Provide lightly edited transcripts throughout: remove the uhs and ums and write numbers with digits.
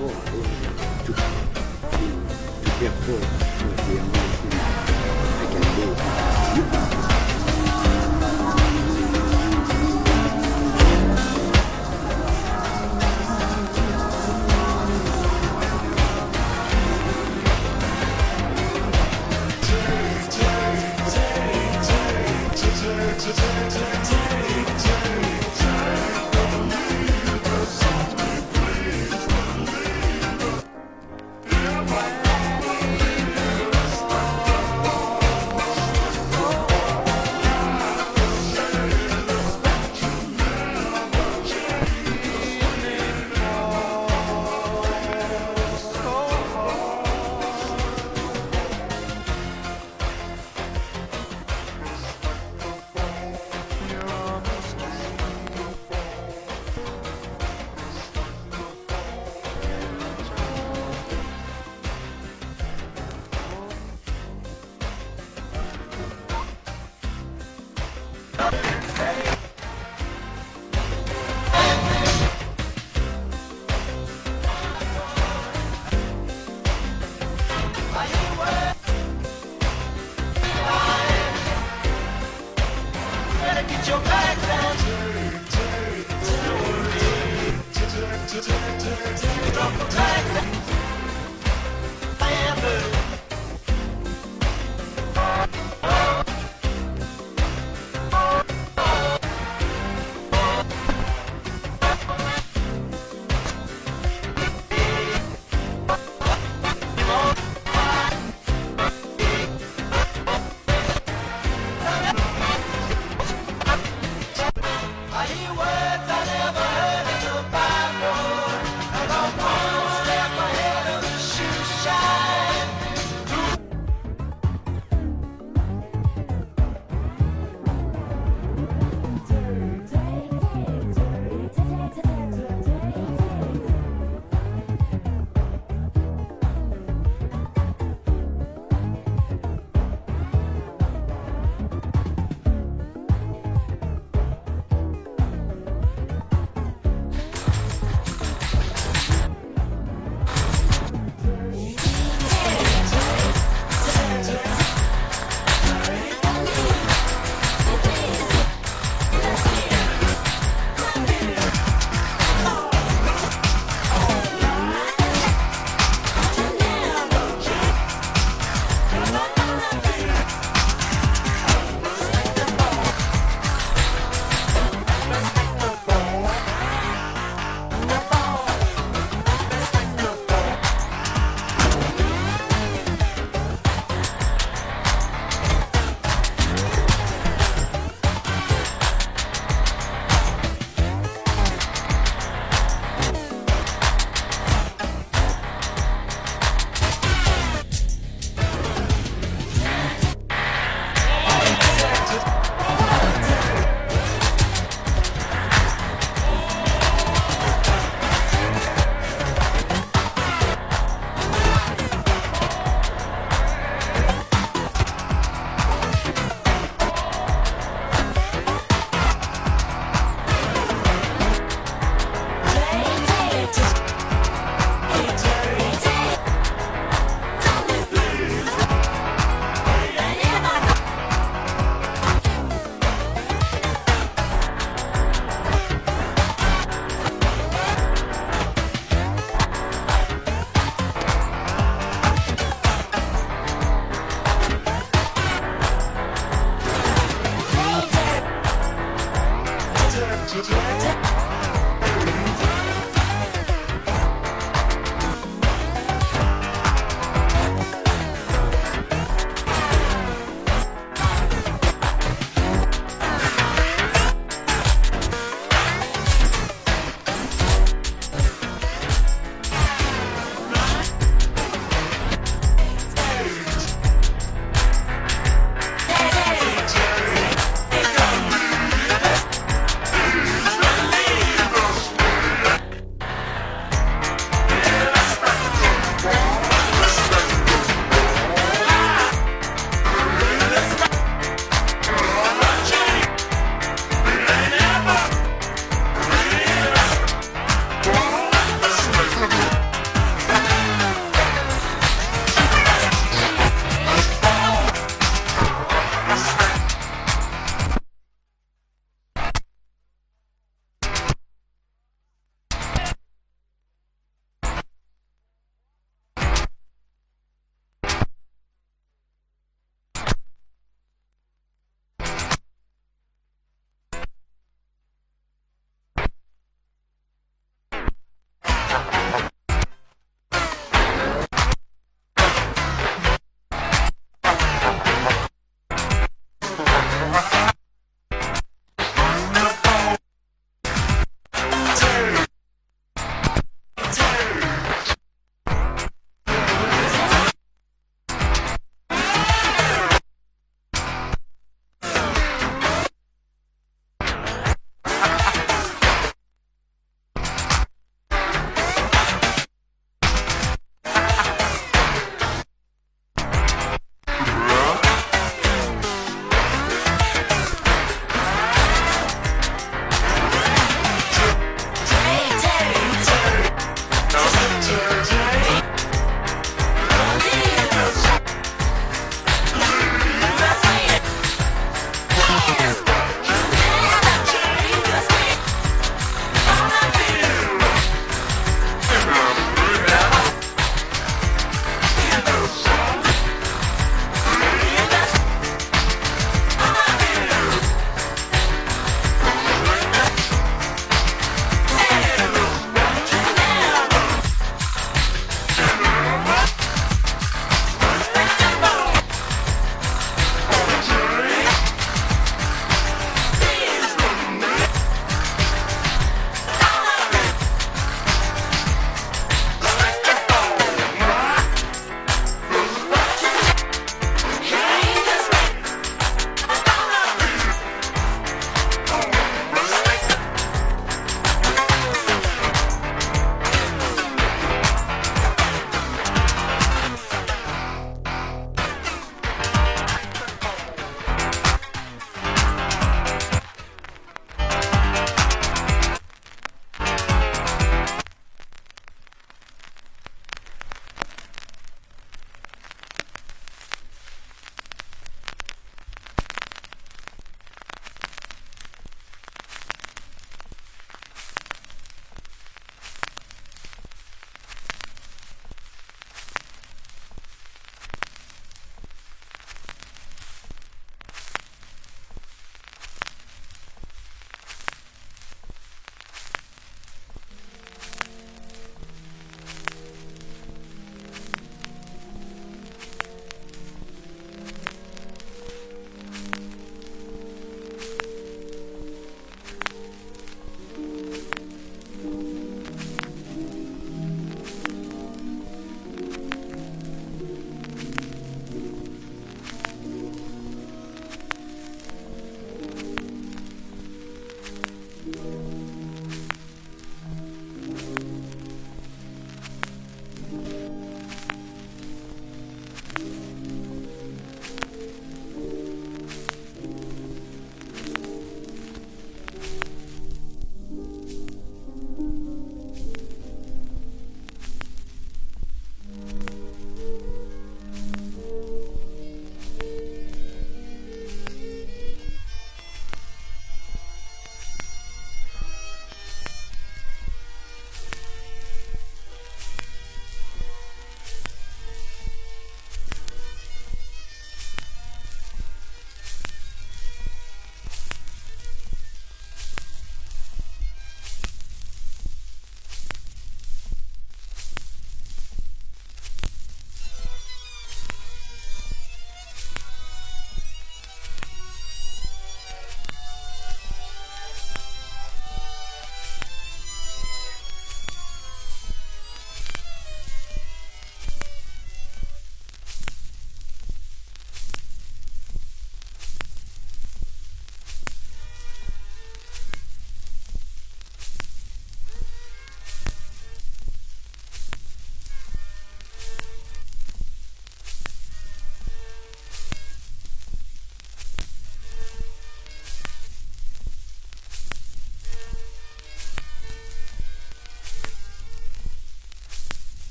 or to perform the emotion I can do.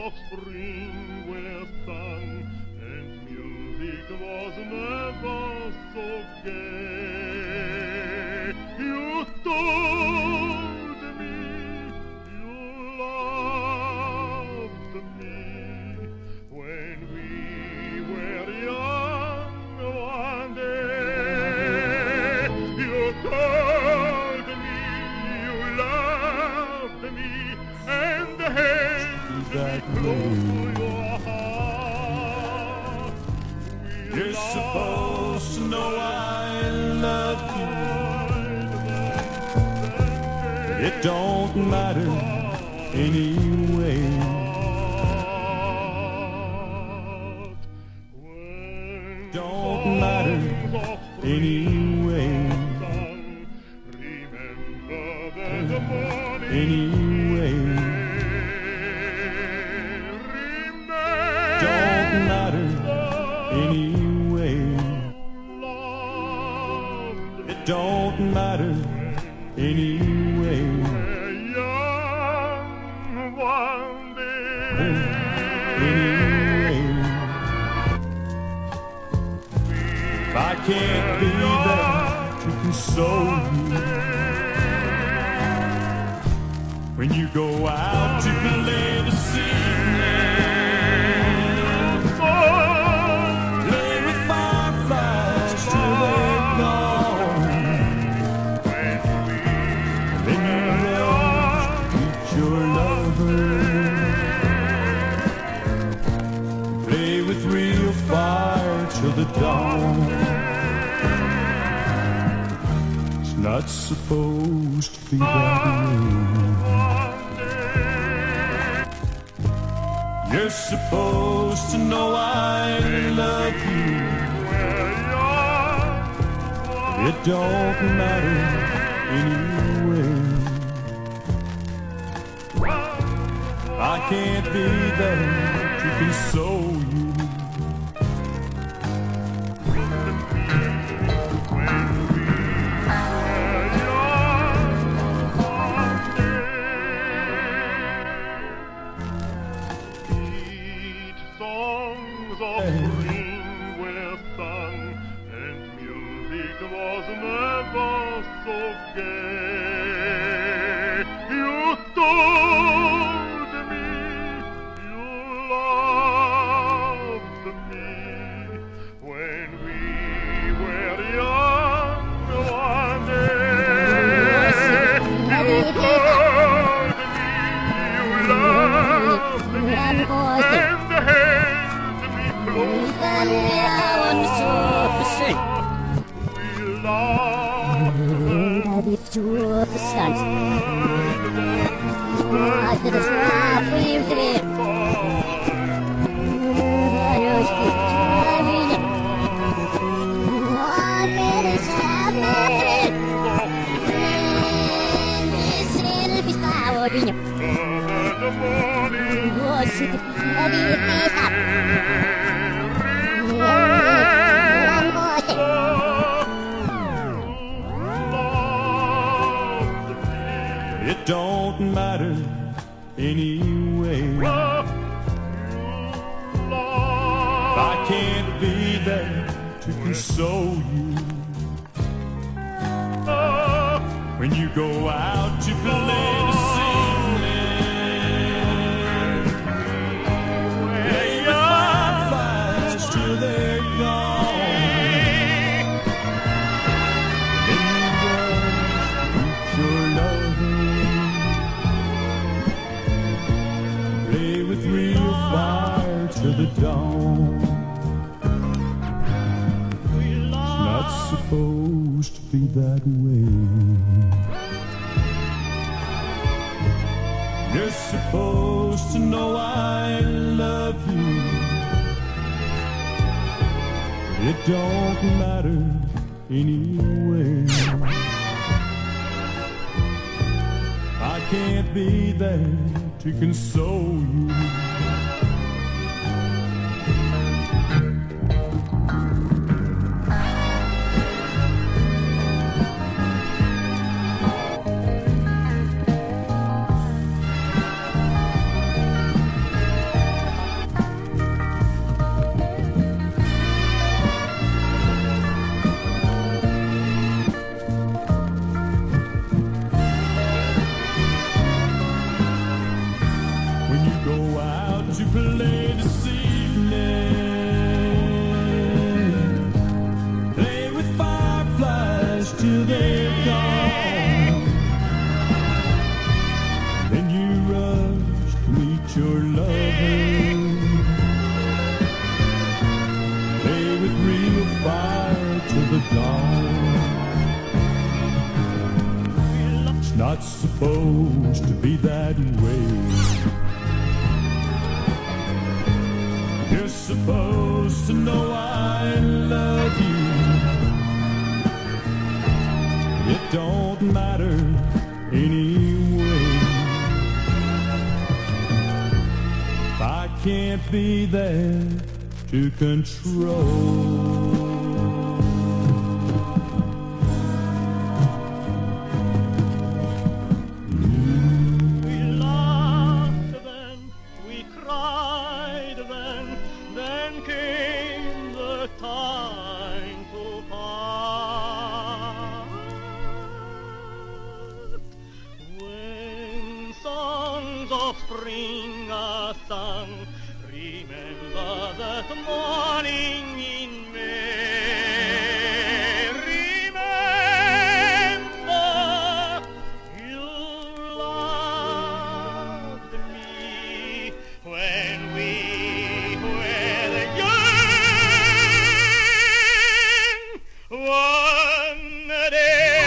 of spring were sung, and music was never so gay. You told me you loved me when we were young one day. You told me you loved me and held me close to your heart. You're supposed to know I love you. It don't matter anyway. Don't matter anyway. Anyway. Don't matter anyway. It don't matter anyway. Anyway. If I can't be there to console you when you go out to play the scene, play with fireflies till they're gone. Then you rush to meet your lover. Play with real fire till the dawn. It's not supposed to be that way. You're supposed to know I love you. It don't matter anyway. I can't be there to console you. Songs of spring were sung, and music was never so gay. You told me you loved me when we were young one day. You told me you loved me and held me close to your heart. We loved It don't matter anyway. I can't be there to console you when you go out to play the scene. Play with fireflies till they're gone. Then you rush to meet your lover. Play with real fire till the dawn. It's not supposed to be that way. You're supposed to know I love you. It don't matter anyway. I can't be there to console you. not supposed to be that way. You're supposed to know I love you. It don't matter anyway. If I can't be there to control. Spring are sung, remember that morning in May. Remember you loved me when we were young. One day.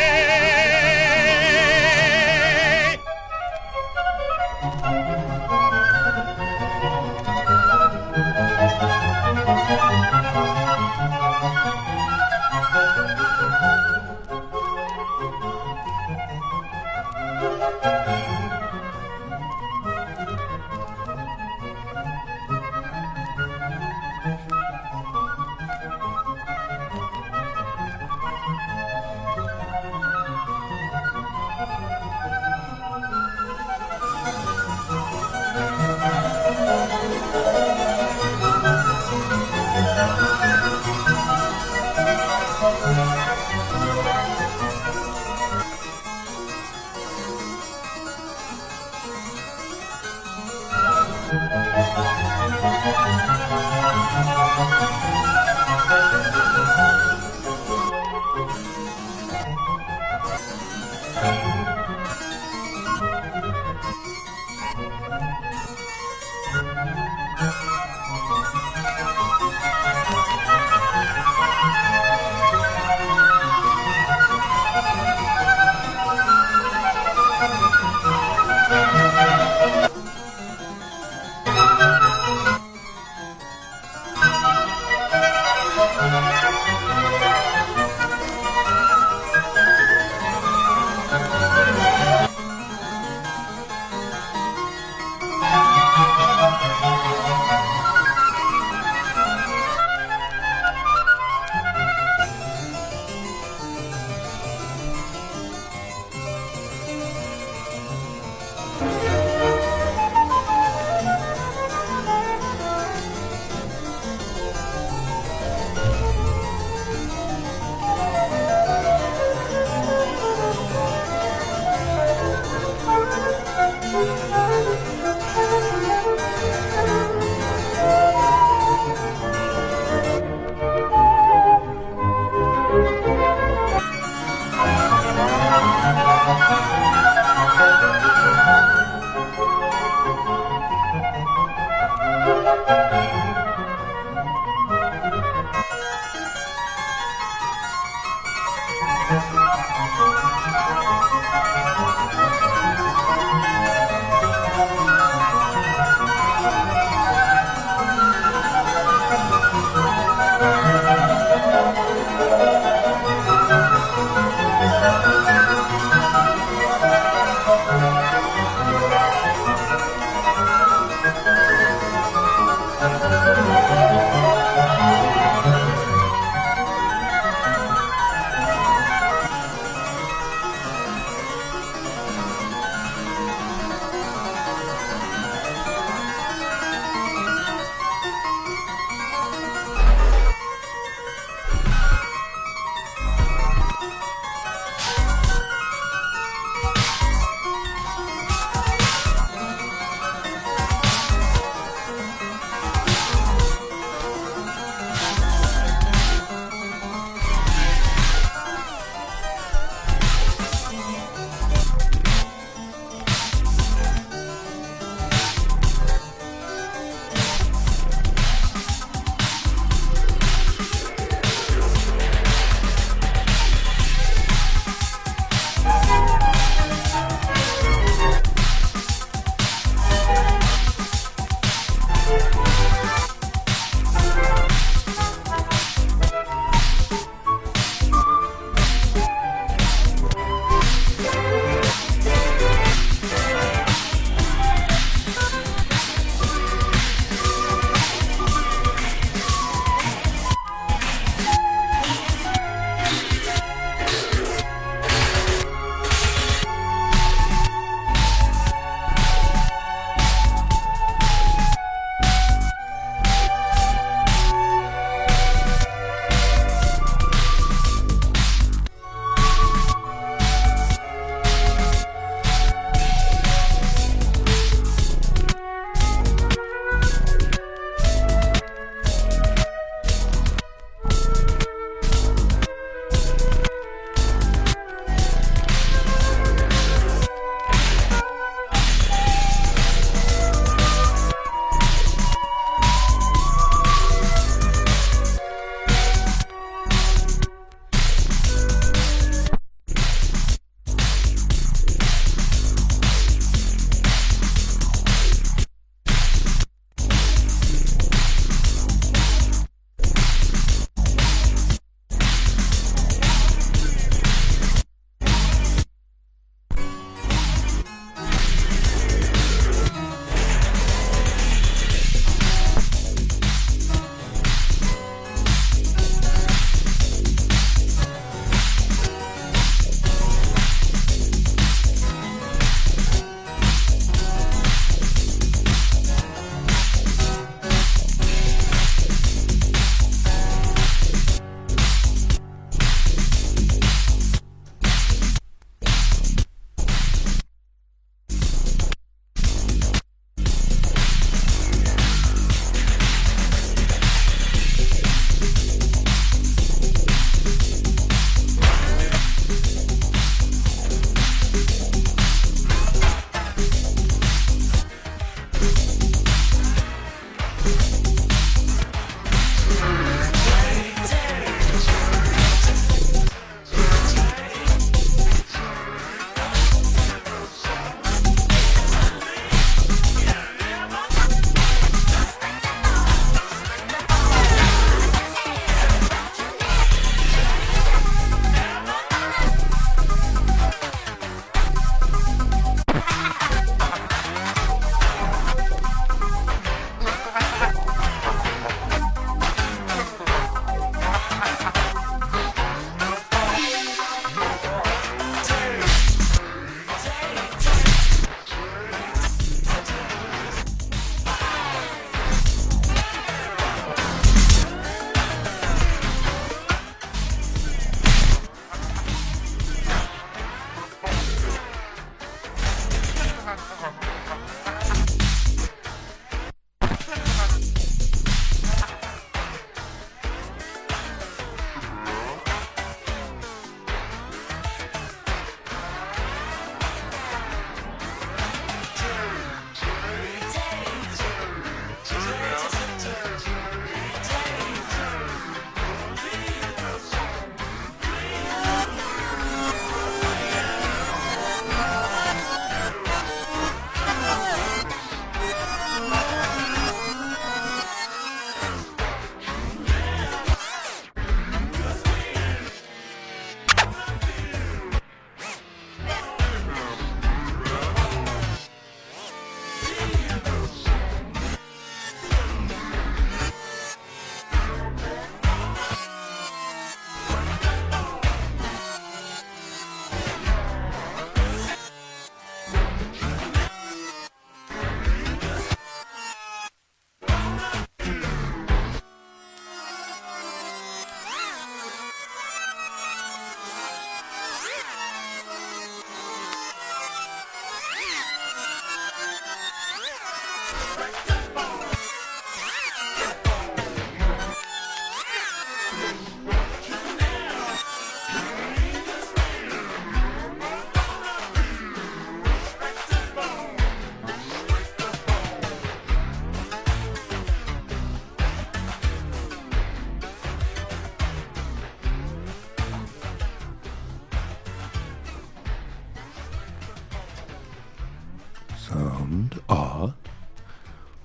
Soundart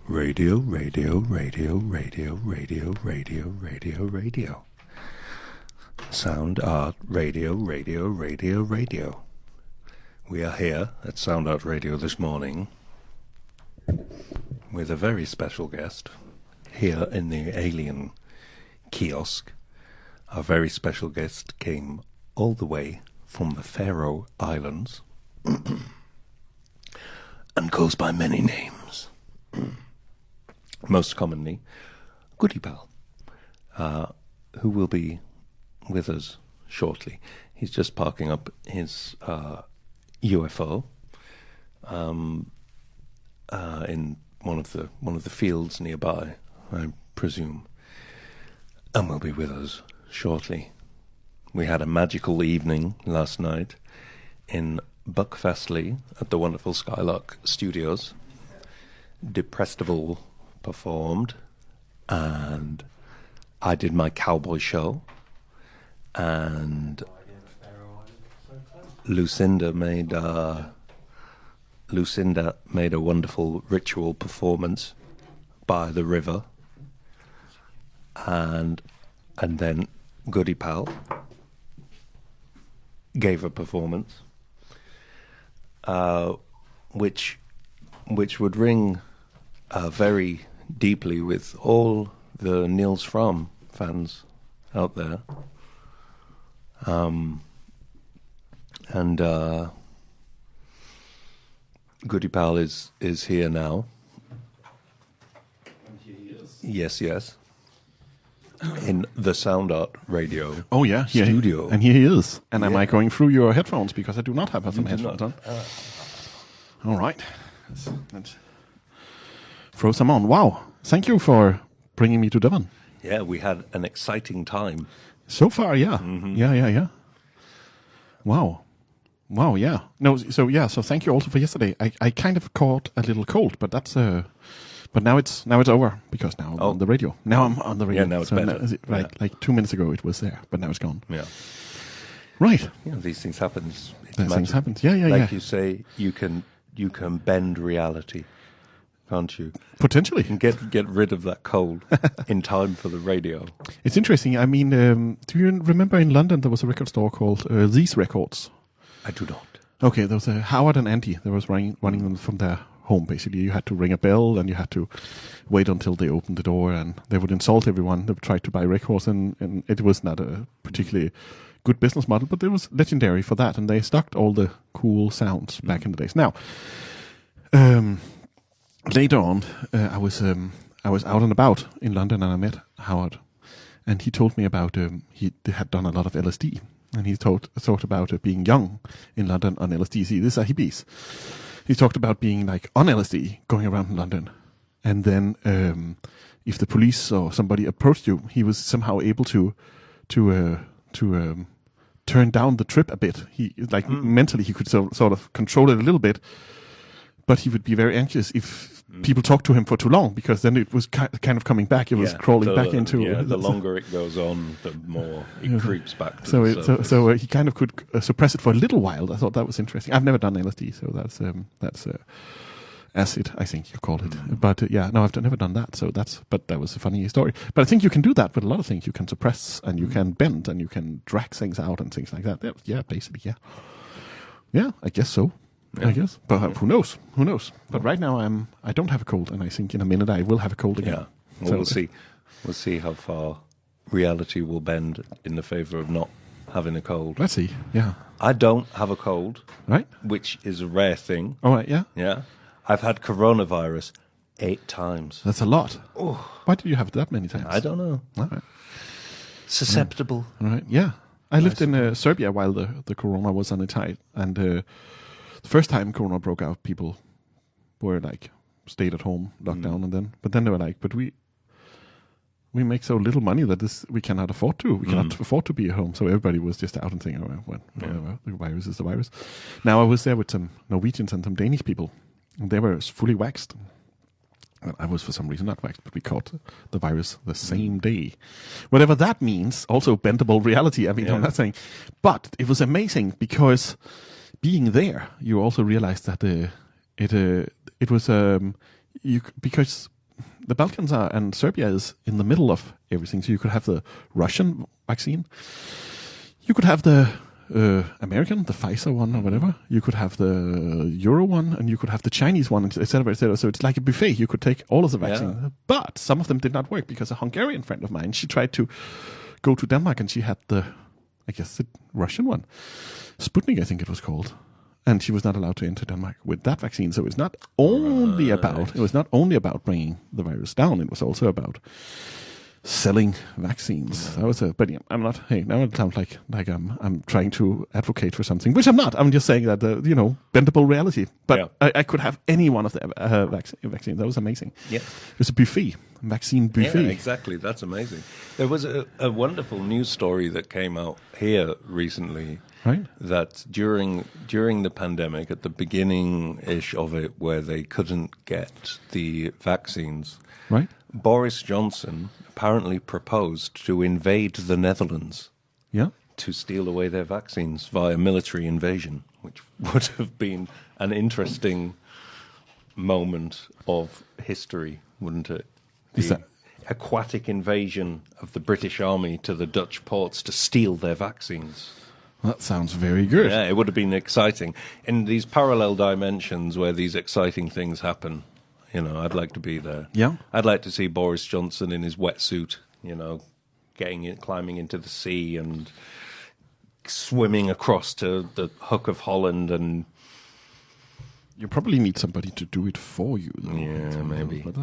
Radio. Soundart Radio. We are here at Soundart Radio this morning with a very special guest here in the alien kiosk. Our very special guest came all the way from the Faroe Islands and goes by many names. Most commonly, Goodiepal, who will be with us shortly. He's just parking up his UFO in one of the fields nearby, I presume, and will be with us shortly. We had a magical evening last night in Buckfastleigh at the wonderful Skylark Studios. Depresstival performed, and I did my cowboy show, and Lucinda made a wonderful ritual performance by the river, and then Goodiepal gave a performance, which would ring very deeply with all the Niels Fromm fans out there. And Goodiepal is here now. And here he is. Yes. In the Soundart Radio. Oh yeah, studio. And here he is. And am I going through your headphones because I do not have some headphones on? All right. Let's throw some on. Wow. Thank you for bringing me to Devon. Yeah, we had an exciting time. So far, yeah. Mm-hmm. Yeah. Wow, yeah. So thank you also for yesterday. I kind of caught a little cold, but that's but now it's over because now I'm on the radio. Now I'm on the radio. Yeah, now it's better. Like 2 minutes ago it was there, but now it's gone. Yeah. Right. Yeah, these things happen. Things happen. Yeah. Like you say, you can bend reality, can't you? Potentially. And get rid of that cold in time for the radio. It's interesting. I mean, do you remember in London there was a record store called These Records? I do not. Okay, there was a Howard and Andy. They was running them from their home, basically. You had to ring a bell and you had to wait until they opened the door, and they would insult everyone. They would try to buy records, and it was not a particularly good business model, but it was legendary for that, and they stocked all the cool sounds back in the days. Now, later on, I was out and about in London, and I met Howard, and he told me about he had done a lot of LSD, and he thought about being young in London on LSD. See, these are hippies. He talked about being like on LSD, going around in London, and then if the police or somebody approached you, he was somehow able to turn down the trip a bit. He mentally he could sort of control it a little bit. But he would be very anxious if people talked to him for too long, because then it was kind of coming back. It was crawling back into. Yeah, the longer it goes on, the more it creeps back. To so he kind of could suppress it for a little while. I thought that was interesting. I've never done LSD, so that's acid, I think you called it. But no, I've never done that. But that was a funny story. But I think you can do that with a lot of things. You can suppress and you can bend and you can drag things out and things like that. Yeah, basically, yeah. Yeah, I guess so. Yeah. I guess, but who knows? But right now I don't have a cold, and I think in a minute I will have a cold again. Yeah, well, we'll see. We'll see how far reality will bend in the favor of not having a cold. Let's see. Yeah, I don't have a cold, right? Which is a rare thing. All right. Yeah. Yeah, I've had coronavirus 8 times. That's a lot. Oh, why did you have it that many times? I don't know. All right. Susceptible. All right. Yeah, I lived in Serbia while the corona was on its height, and the first time corona broke out, people were like stayed at home, locked down, but then they were like, but we make so little money that we cannot afford to. We cannot afford to be at home. So everybody was just out and saying, whatever, the virus is the virus. Now I was there with some Norwegians and some Danish people, and they were fully waxed. And I was for some reason not waxed, but we caught the virus the same day. Whatever that means, also bendable reality. I mean, I'm not saying, but it was amazing because being there, you also realize that it was because the Balkans are and Serbia is in the middle of everything. So you could have the Russian vaccine, you could have the American, the Pfizer one or whatever. You could have the Euro one, and you could have the Chinese one, etc., etc. So it's like a buffet. You could take all of the vaccines, but some of them did not work because a Hungarian friend of mine, she tried to go to Denmark and she had the Russian one, Sputnik, I think it was called, and she was not allowed to enter Denmark with that vaccine. So it's not only about bringing the virus down. It was also about selling vaccines. That was but yeah, I'm not. Hey, now it sounds like I'm trying to advocate for something, which I'm not. I'm just saying that bendable reality. But I could have any one of the vaccines. That was amazing. Yeah, it was a buffet, vaccine buffet. Yeah, exactly. That's amazing. There was a wonderful news story that came out here recently. Right. That during the pandemic, at the beginning-ish of it, where they couldn't get the vaccines, right? Boris Johnson apparently proposed to invade the Netherlands, to steal away their vaccines via military invasion, which would have been an interesting moment of history, wouldn't it? The aquatic invasion of the British Army to the Dutch ports to steal their vaccines. That sounds very good. Yeah, it would have been exciting. In these parallel dimensions where these exciting things happen, I'd like to be there. Yeah. I'd like to see Boris Johnson in his wetsuit, climbing into the sea and swimming across to the Hook of Holland. And you probably need somebody to do it for you, though. Yeah, maybe. But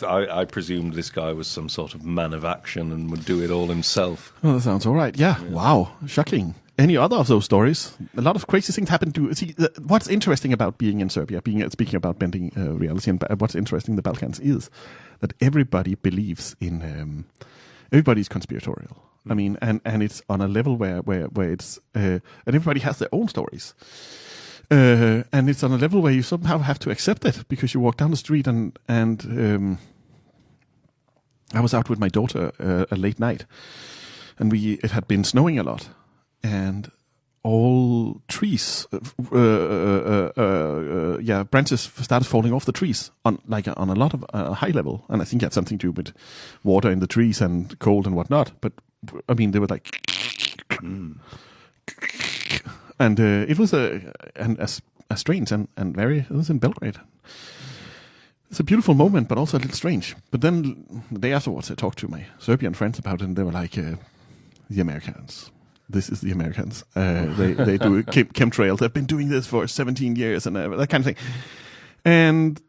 I presumed this guy was some sort of man of action and would do it all himself. Well, that sounds all right. Yeah. Wow. Shocking. Any other of those stories? A lot of crazy things happen to. See, what's interesting about being in Serbia, speaking about bending reality, and what's interesting in the Balkans is that everybody believes in. Everybody's conspiratorial. I mean, and it's on a level where it's and everybody has their own stories. And it's on a level where you somehow have to accept it because you walk down the street and I was out with my daughter a late night, and it had been snowing a lot. And all trees, branches started falling off the trees on a lot of high level, and I think it had something to do with water in the trees and cold and whatnot. But I mean, they were like, and it was a strange and very. It was in Belgrade. It's a beautiful moment, but also a little strange. But then the day afterwards, I talked to my Serbian friends about it, and they were like, "The Americans." This is the Americans. They do chemtrails. They've been doing this for 17 years and that kind of thing. And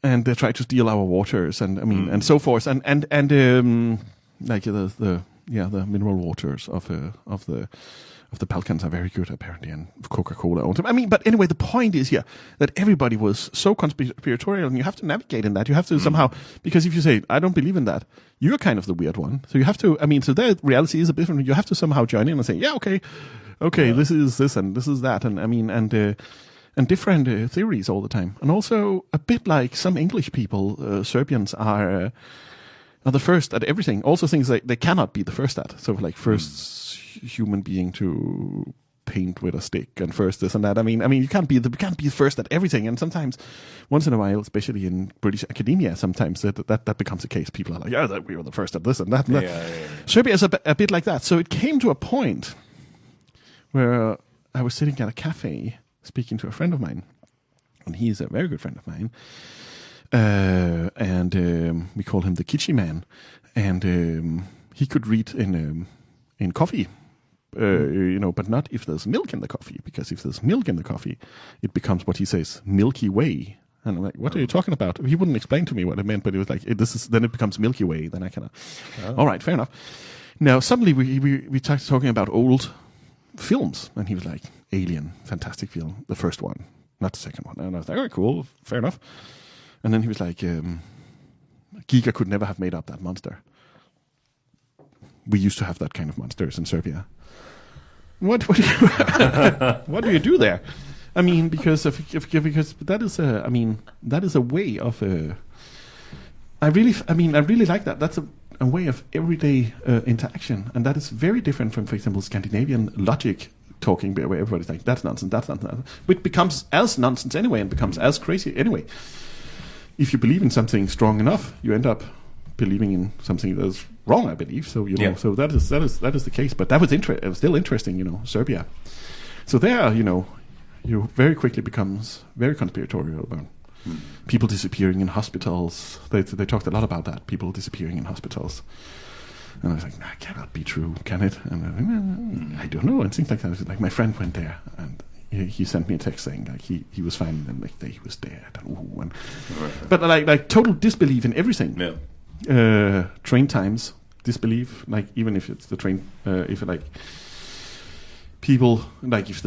they try to steal our waters and and so forth. And like the mineral waters of the Balkans are very good apparently, and Coca-Cola owns them. I mean, but anyway, the point is here that everybody was so conspiratorial, and you have to navigate in that. You have to somehow, because if you say, I don't believe in that, you're kind of the weird one. So you have to, so their reality is a bit different. You have to somehow join in and say, okay, this is this and this is that. And and different theories all the time. And also a bit like some English people, Serbians are the first at everything. Also things like they cannot be the first at. So like first human being to paint with a stick and first this and that. I mean, you can't be first at everything. And sometimes, once in a while, especially in British academia, sometimes that becomes the case. People are like, we were the first at this and that. And that. Yeah. Serbia is a bit like that. So it came to a point where I was sitting at a cafe speaking to a friend of mine, and he is a very good friend of mine. And we call him the Kitschy Man, and he could read in coffee. But not if there's milk in the coffee, because if there's milk in the coffee, it becomes what he says, Milky Way. And I'm like, what are you talking about? He wouldn't explain to me what it meant, but it was like, then it becomes Milky Way. Then I kind of, all right, fair enough. Now, suddenly we started talking about old films, and he was like, Alien, fantastic film, the first one, not the second one. And I was like, all right, cool, fair enough. And then he was like, Giga could never have made up that monster. We used to have that kind of monsters in Serbia. What do you do there? I mean, because that is a way of. I really like that. That's a way of everyday interaction, and that is very different from, for example, Scandinavian logic talking where everybody's like, that's nonsense, which becomes as nonsense anyway and becomes as crazy anyway. If you believe in something strong enough, you end up believing in something that's wrong, I believe. So so that is the case. But that was still interesting, Serbia. So there, you very quickly becomes very conspiratorial about people disappearing in hospitals. They talked a lot about that, people disappearing in hospitals. And I was like, that cannot be true, can it? And I don't know, and things like that. Like my friend went there, and he sent me a text saying like he was fine, and the next day he was dead. But like total disbelief in everything. Yeah. Train times, disbelief. Like even if it's the train, if like people like if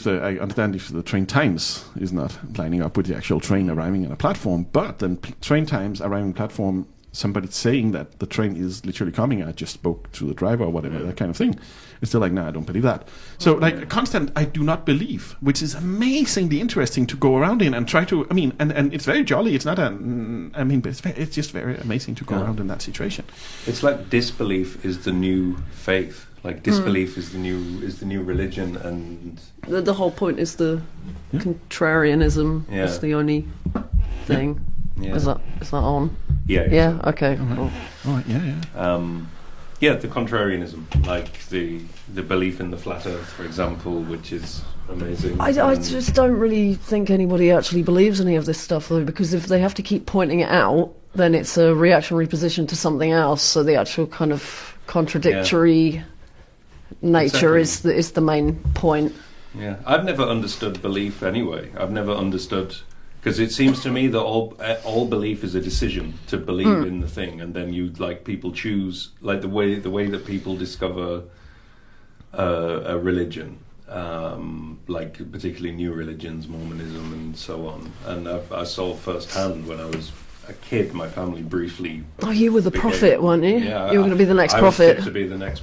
I understand if the train times is not lining up with the actual train arriving at a platform, but then train times arriving at a platform, somebody saying that the train is literally coming, I just spoke to the driver or whatever, that kind of thing. It's still like, no, I don't believe that. So like a constant I do not believe, which is amazingly interesting to go around in and try to, and it's very jolly. It's not but it's just very amazing to go around in that situation. It's like disbelief is the new faith. Like disbelief is the new religion, and the whole point is the contrarianism is the only thing. Yeah. Is that on? Yeah. Yeah. Okay. All right. Yeah. The contrarianism, like the belief in the flat Earth, for example, which is amazing. I just don't really think anybody actually believes any of this stuff, though, because if they have to keep pointing it out, then it's a reactionary position to something else. So the actual kind of contradictory nature is the main point. Yeah, I've never understood belief anyway. I've never understood, because it seems to me that all belief is a decision to believe in the thing, and then people choose, like the way that people discover a religion, like particularly new religions, Mormonism and so on. And I saw firsthand when I was a kid, my family briefly. Oh, you were the prophet, weren't you? Yeah, you were going to be the next I prophet. was to be the next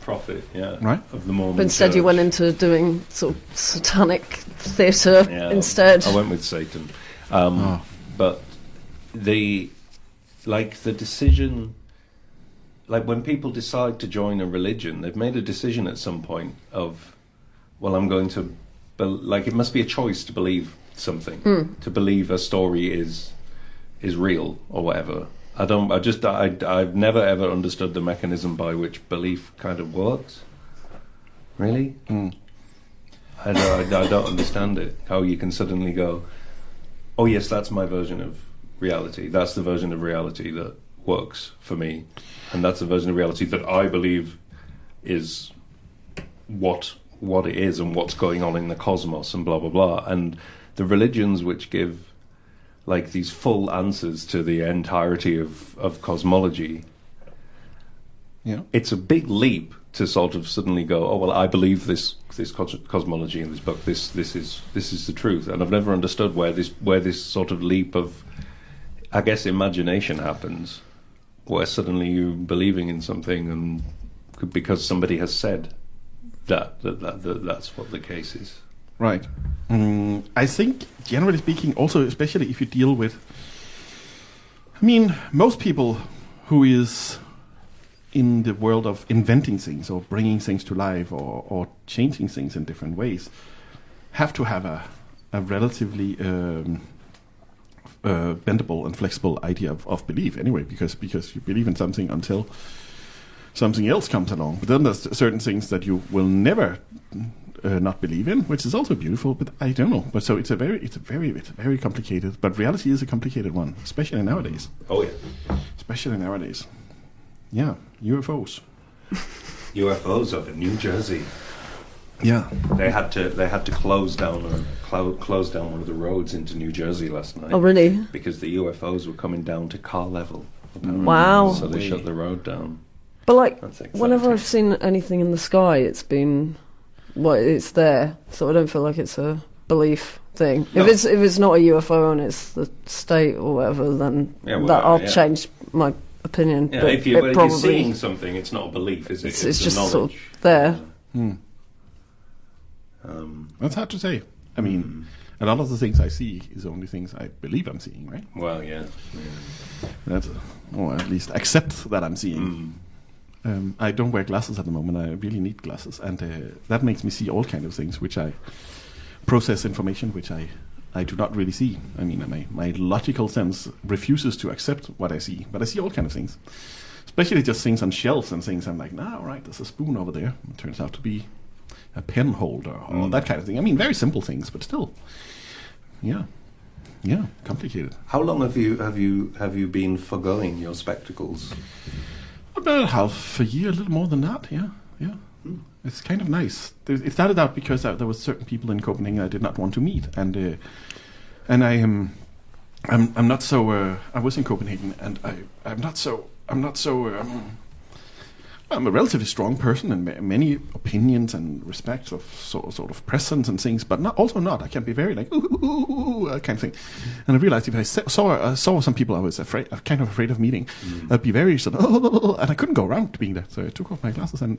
prophet, right, of the Mormon But instead, church. you went into doing sort of satanic theatre instead. I went with Satan. But the decision, like when people decide to join a religion, they've made a decision at some point of, well, I'm going to, it must be a choice to believe something, to believe a story is real or whatever. I've never ever understood the mechanism by which belief kind of works. Really? I don't understand it. How you can suddenly go, oh yes, that's my version of reality. That's the version of reality that works for me, and that's the version of reality that I believe is what it is and what's going on in the cosmos and blah blah blah. And the religions which give like these full answers to the entirety of cosmology, it's a big leap to sort of suddenly go, oh well, I believe this cosmology in this book. This is the truth, and I've never understood where this sort of leap of, I guess, imagination happens, where suddenly you're believing in something, and because somebody has said that's what the case is. Right. I think, generally speaking, also especially if you deal with, most people who is in the world of inventing things or bringing things to life or changing things in different ways have to have a relatively bendable and flexible idea of belief anyway, because you believe in something until something else comes along. But then there's certain things that you will never not believe in, which is also beautiful, but I don't know. But so it's a very complicated, but reality is a complicated one, especially nowadays. Oh yeah. Especially nowadays. Yeah, UFOs. UFOs over New Jersey. Yeah. They had to close down one of the roads into New Jersey last night. Oh, really? Because the UFOs were coming down to car level. Wow. So they shut the road down. But whenever I've seen anything in the sky, it's been, it's there. So I don't feel like it's a belief thing. No. If it's not a UFO and it's the state or whatever, then I'll change my opinion. Yeah, but if you're seeing something, it's not a belief, is it? It's just knowledge. sort of there. That's hard to say. I mean, a lot of the things I see is only things I believe I'm seeing, right? Well, yeah. Or at least accept that I'm seeing. I don't wear glasses at the moment. I really need glasses, and that makes me see all kind of things, which I process information which I do not really see. I mean, my logical sense refuses to accept what I see, but I see all kind of things, especially just things on shelves and things. I'm like, nah, all right, there's a spoon over there. It turns out to be a pen holder or that kind of thing. I mean, very simple things, but still, yeah, complicated. How long have you been forgoing your spectacles? About half a year, a little more than that. Yeah. It's kind of nice. It started out because there was certain people in Copenhagen I did not want to meet, and I'm not so. I was in Copenhagen, and I'm not so. I'm a relatively strong person and many opinions and respect of sort of presence and things, but also not. I can be very like ooh, kind of thing. And I realized if I saw some people I was kind of afraid of meeting, I'd be very sort of, and I couldn't go around being there. So I took off my glasses and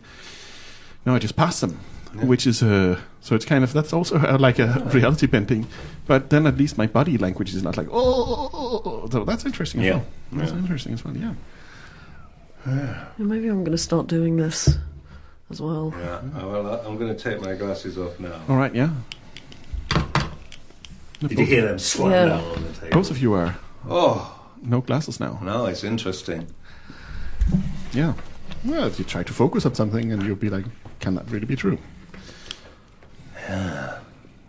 I just passed them, which is so it's kind of, that's also like a reality bending, but then at least my body language is not like so that's interesting as well. That's interesting as well. Maybe I'm going to start doing this as well. Yeah. Well, I'm going to take my glasses off now. All right. Yeah. Did you hear them slam down on the table? Both of you are. No glasses now. No, it's interesting. Yeah. Well, if you try to focus on something and you'll be like, can that really be true?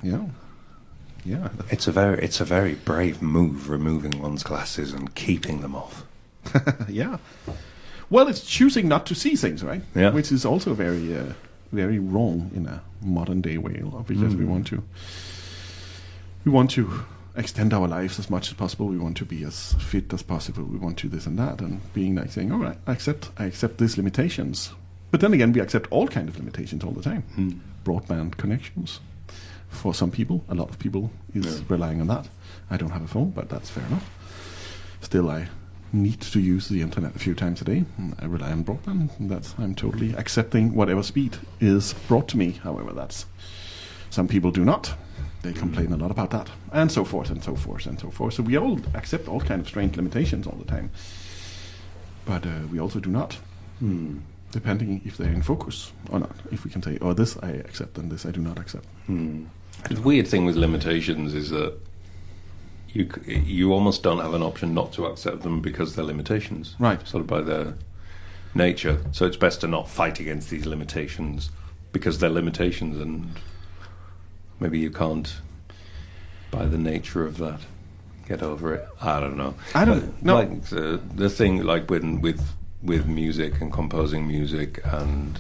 Yeah. It's a very brave move, removing one's glasses and keeping them off. Yeah. Well, it's choosing not to see things, right? Yeah. Which is also very, very wrong in a modern day way, because we want to extend our lives as much as possible. We want to be as fit as possible. We want to this and that, and being like saying, all right, I accept these limitations. But then again, we accept all kind of limitations all the time. Broadband connections. For some people, a lot of people is relying on that. I don't have a phone, but that's fair enough. Still, I need to use the internet a few times a day. I rely on broadband. I'm totally accepting whatever speed is brought to me. However, that's some people do not. They complain a lot about that, and so forth and so forth and so forth. So we all accept all kind of strange limitations all the time, but we also do not, depending if they're in focus or not. If we can say, "Oh, this I accept and this I do not accept." The weird thing with limitations is that you almost don't have an option not to accept them because they're limitations, right? Sort of by their nature. So it's best to not fight against these limitations because they're limitations, and maybe you can't, by the nature of that, get over it. I don't know. Like the thing, like with music and composing music, and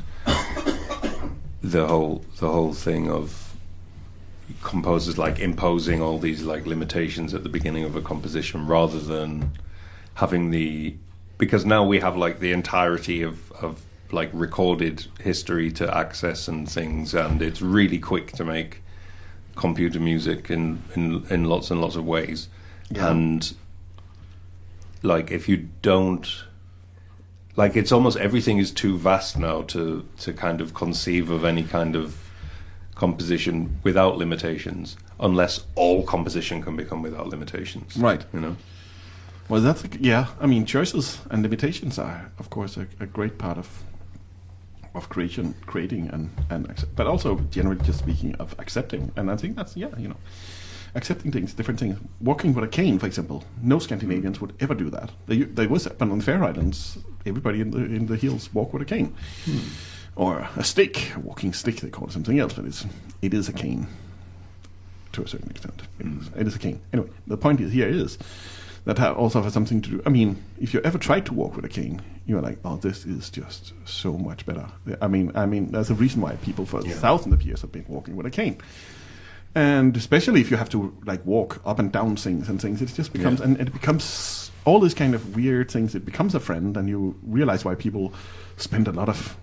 the whole thing of composers like imposing all these like limitations at the beginning of a composition, rather than having because now we have like the entirety of like recorded history to access and things, and it's really quick to make computer music in lots and lots of ways. And like if you don't, like, it's almost everything is too vast now to kind of conceive of any kind of composition without limitations, unless all composition can become without limitations. Right. You know? Well, I mean, choices and limitations are, of course, a great part of creating and but also generally just speaking of accepting. And I think that's, accepting things, different things. Walking with a cane, for example. No Scandinavians would ever do that. They was, but on the Faroe Islands, everybody in the hills walk with a cane. Or a stick, a walking stick, they call it something else, but it is a cane to a certain extent. It is a cane. Anyway, the point here is that also has something to do. I mean, if you ever tried to walk with a cane, you're like, oh, this is just so much better. I mean, there's a reason why people for thousands of years have been walking with a cane. And especially if you have to like walk up and down things, it just becomes, and it becomes all these kind of weird things. It becomes a friend, and you realize why people spend a lot of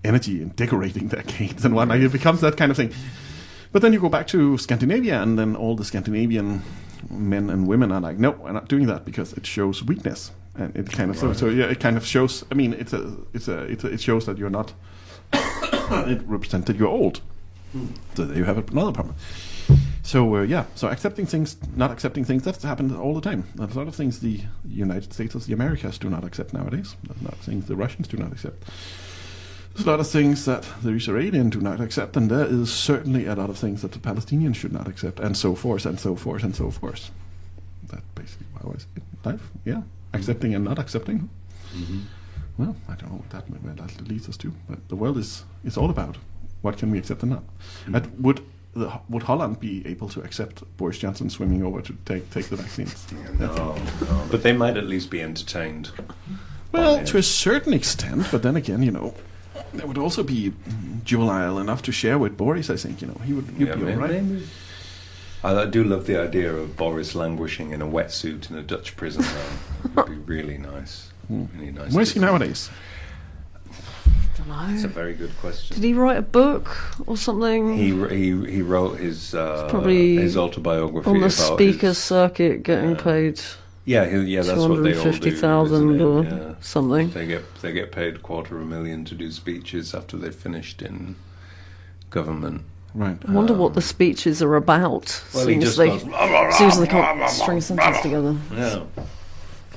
energy in decorating their canes and whatnot. It becomes that kind of thing. But then you go back to Scandinavia, and then all the Scandinavian men and women are like, no, we're not doing that because it shows weakness, and it kind of it kind of shows. I mean, it shows that you're not. It represented you're old. So there you have another problem. So accepting things, not accepting things, that's happened all the time. There's a lot of things the United States, the Americas do not accept nowadays. There's a lot of things the Russians do not accept. There's a lot of things that the Israelis do not accept, and there is certainly a lot of things that the Palestinians should not accept, and so forth, and so forth, and so forth. That's basically how I see life. Yeah, accepting and not accepting. Mm-hmm. Well, I don't know where that leads us to, but the world is all about what can we accept and not. Mm-hmm. And would Holland be able to accept Boris Johnson swimming over to take the vaccines? No, but they might at least be entertained. Well, to a certain extent, but then again, there would also be juvenile enough to share with Boris. I think he'd be all right. Maybe. I do love the idea of Boris languishing in a wetsuit in a Dutch prison. It'd be really nice. Really nice. Where's he nowadays? That's a very good question. Did he write a book or something? He wrote his probably his autobiography on the about speaker's circuit, getting paid. Yeah, that's what they all do. 250,000 or something. They get paid $250,000 to do speeches after they've finished in government. Right. I wonder what the speeches are about. Well, he just they goes, can't string sentences together. Yeah.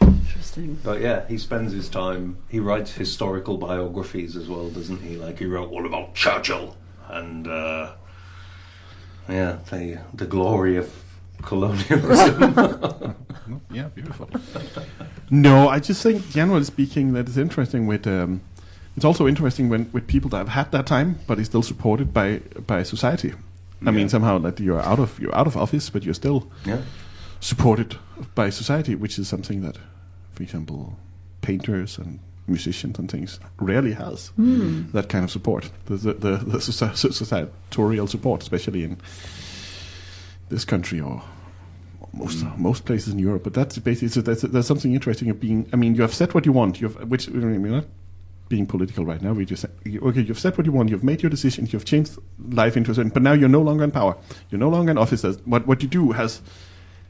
Interesting. But yeah, he spends his time. He writes historical biographies as well, doesn't he? Like he wrote all about Churchill and the glory of colonialism. Yeah, beautiful. No, I just think, generally speaking, that it's interesting with. It's also interesting with people that have had that time, but is still supported by society. I mean, somehow that you're out of office, but you're still supported by society, which is something that, for example, painters and musicians and things rarely has that kind of support. The societal support, especially in this country or most places in Europe. But that's basically there's something interesting of being. I mean, you have said what you want. We're not being political right now. We just say, okay, you've said what you want. You've made your decisions. You've changed life into a certain. But now you're no longer in power. You're no longer in office. What you do has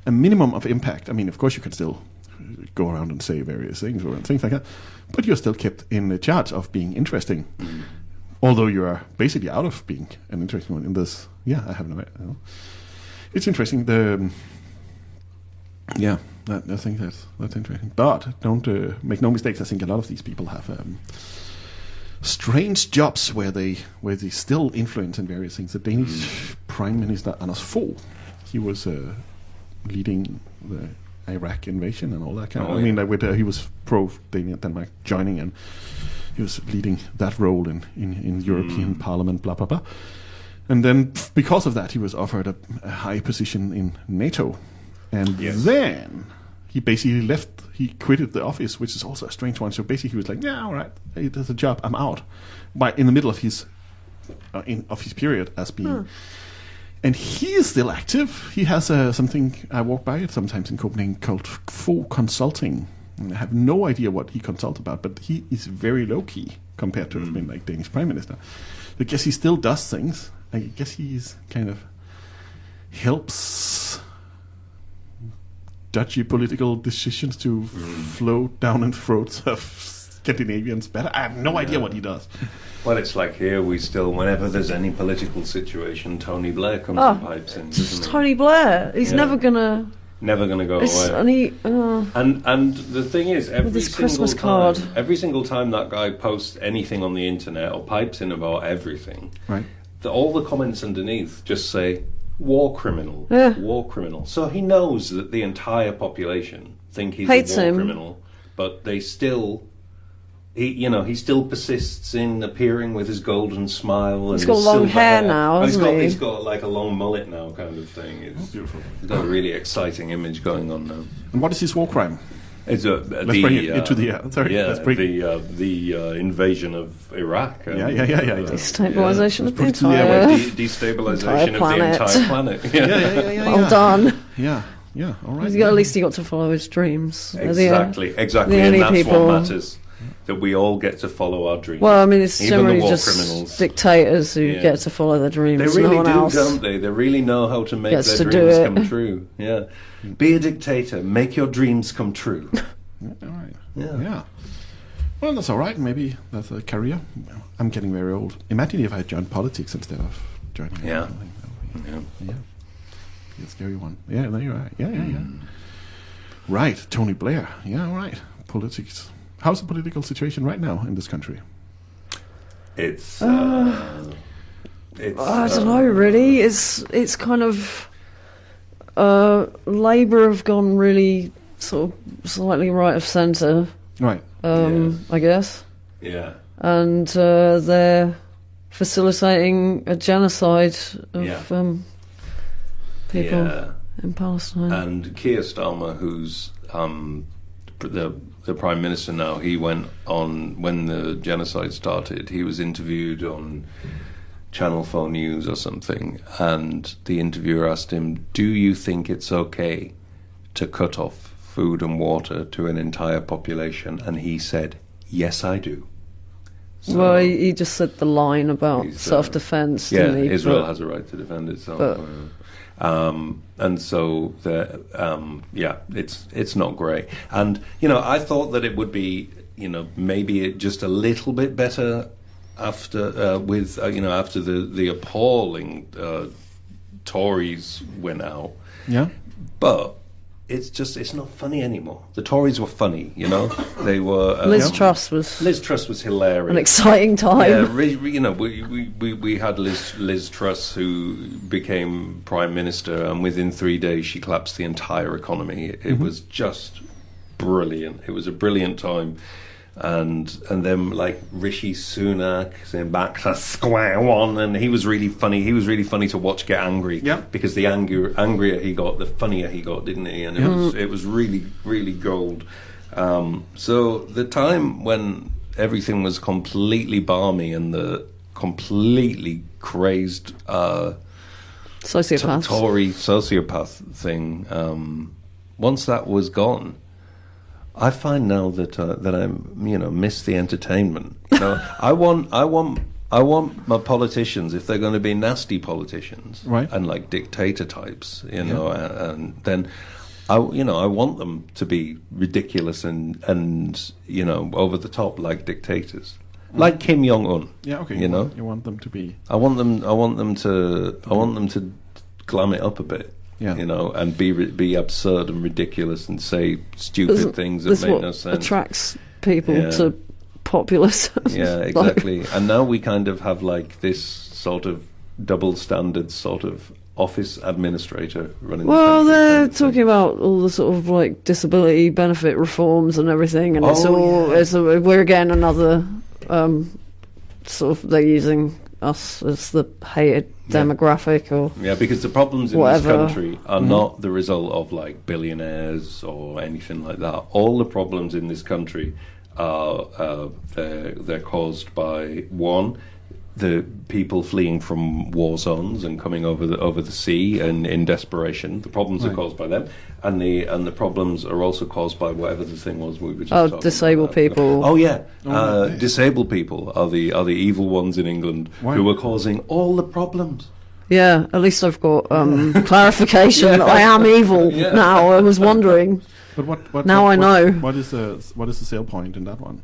a minimum of impact. I mean, of course, you can still go around and say various things or things like that, but you're still kept in the charge of being interesting. Although you are basically out of being an interesting one in this. Yeah, I have no idea. It's interesting. I think that's interesting. But don't make no mistakes. I think a lot of these people have strange jobs where they still influence in various things. The Danish Prime Minister Anders Fogh, he was leading the Iraq invasion and all that kind of. I mean, he was pro Denmark joining, and he was leading that role in European Parliament. Blah blah blah. And then because of that, he was offered a high position in NATO, and then he basically left. He quitted the office, which is also a strange one. So basically, he was like, "Yeah, all right, hey, there's a job. I'm out." But in the middle of his period as being, and he is still active. He has something I walk by it sometimes in Copenhagen called Fogh Consulting. And I have no idea what he consults about, but he is very low key compared to being like Danish Prime Minister. I guess he still does things. I guess he's kind of helps dodgy political decisions to flow down in the throats of Scandinavians better. I have no idea what he does. Well, it's like here we still, whenever there's any political situation, Tony Blair comes and pipes in, doesn't he? Tony Blair. He's never gonna go away. And the thing is, every single time that guy posts anything on the internet or pipes in about everything, right? All the comments underneath just say war criminal, war criminal. So he knows that the entire population think he's a war criminal, but they still, he still persists in appearing with his golden smile. He's got long hair now, hasn't he? He's got like a long mullet now, kind of thing. It's beautiful. He's got a really exciting image going on now. And what is his war crime? Let's bring it into the air. Sorry, the invasion of Iraq. Destabilization of the destabilization of the entire planet. Well done. Yeah, all right. At least he got to follow his dreams. Exactly, and that's what matters. That we all get to follow our dreams. Well, I mean, it's even generally the war just criminals. Dictators who get to follow their dreams. They really no one do, else don't they? They really know how to make gets their to dreams do it. come true. Yeah, be a dictator. Make your dreams come true. All right. Yeah. Well, that's all right. Maybe that's a career. I'm getting very old. Imagine if I joined politics instead of joining. Yeah. be a scary one. Yeah, there you are. Yeah. Right, Tony Blair. Yeah, all right. Politics. How's the political situation right now in this country? It's I don't know, really. It's kind of Labour have gone really sort of slightly right of centre, Right. I guess, Yeah. and they're facilitating a genocide of people Yeah. in Palestine. And Keir Starmer, who's the Prime Minister now, he went on, when the genocide started, he was interviewed on Channel 4 News or something, and the interviewer asked him, do you think it's okay to cut off food and water to an entire population? And he said, yes, I do. So, well, he just said the line about he's, self-defense. yeah, didn't he? Israel But- has a right to defend itself. but- And so, it's not great. And, I thought that it would be, maybe just a little bit better after, after the appalling Tories went out. Yeah. But it's not funny anymore. The Tories were funny, They were... Liz Truss was hilarious. an exciting time. Yeah, we had Liz Truss, who became Prime Minister, and within 3 days she collapsed the entire economy. It was just brilliant. It was a brilliant time. And then like Rishi Sunak saying back to square one, and he was really funny. He was really funny to watch get angry. Yeah. Because the angrier he got, the funnier he got, didn't he? And it was really, really gold. So the time when everything was completely balmy and the completely crazed Sociopaths. Tory sociopath thing, once that was gone, I find now that I miss the entertainment. I want my politicians, if they're going to be nasty politicians, right, and like dictator types, and then I want them to be ridiculous and over the top like dictators, like Kim Jong Un. Yeah, okay. You want them to be. I want them to glam it up a bit. Yeah. And be absurd and ridiculous and say stupid things that make no sense. Attracts people to populism. Yeah, exactly. And now we kind of have like this sort of double standard sort of office administrator running. Well, the country they're kind of talking thing. about all the sort of like disability benefit reforms and everything, and we're again another sort of they're using us as the hated demographic or because the problems in whatever. this country are not the result of like billionaires or anything like that. All the problems in this country are they're caused by one, the people fleeing from war zones and coming over the sea and in desperation. The problems are caused by them, and the problems are also caused by whatever the thing was we were just talking disabled about. people. Oh yeah, disabled people are the evil ones in England who are causing all the problems. Yeah, at least I've got clarification that I am evil now. I was wondering. But what Now I know. What is the sale point in that one?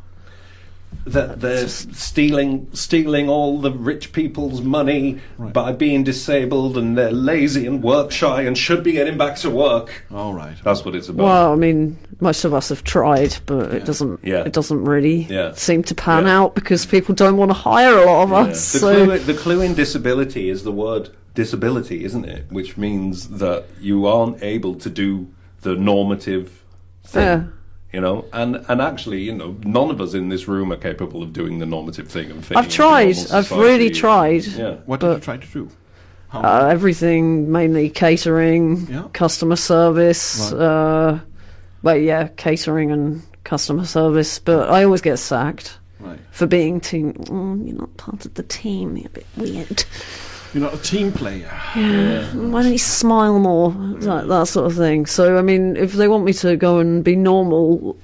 That they're stealing all the rich people's money by being disabled, and they're lazy and work shy and should be getting back to work. All right. That's what it's about. Well, I mean, most of us have tried, but it doesn't. Yeah. It doesn't really seem to pan Yeah. out because people don't want to hire a lot of us. The clue in disability is the word disability, isn't it? Which means that you aren't able to do the normative thing. Yeah. And actually, none of us in this room are capable of doing the normative thing and fitting I've into tried. normal I've society. really tried. Yeah. What did you try to do? Everything, mainly catering, customer service. Right. Catering and customer service. But I always get sacked for being too. You're not part of the team. You're a bit weird. You're not a team player. Yeah. Why don't you smile more? That sort of thing. So, I mean, if they want me to go and be normal,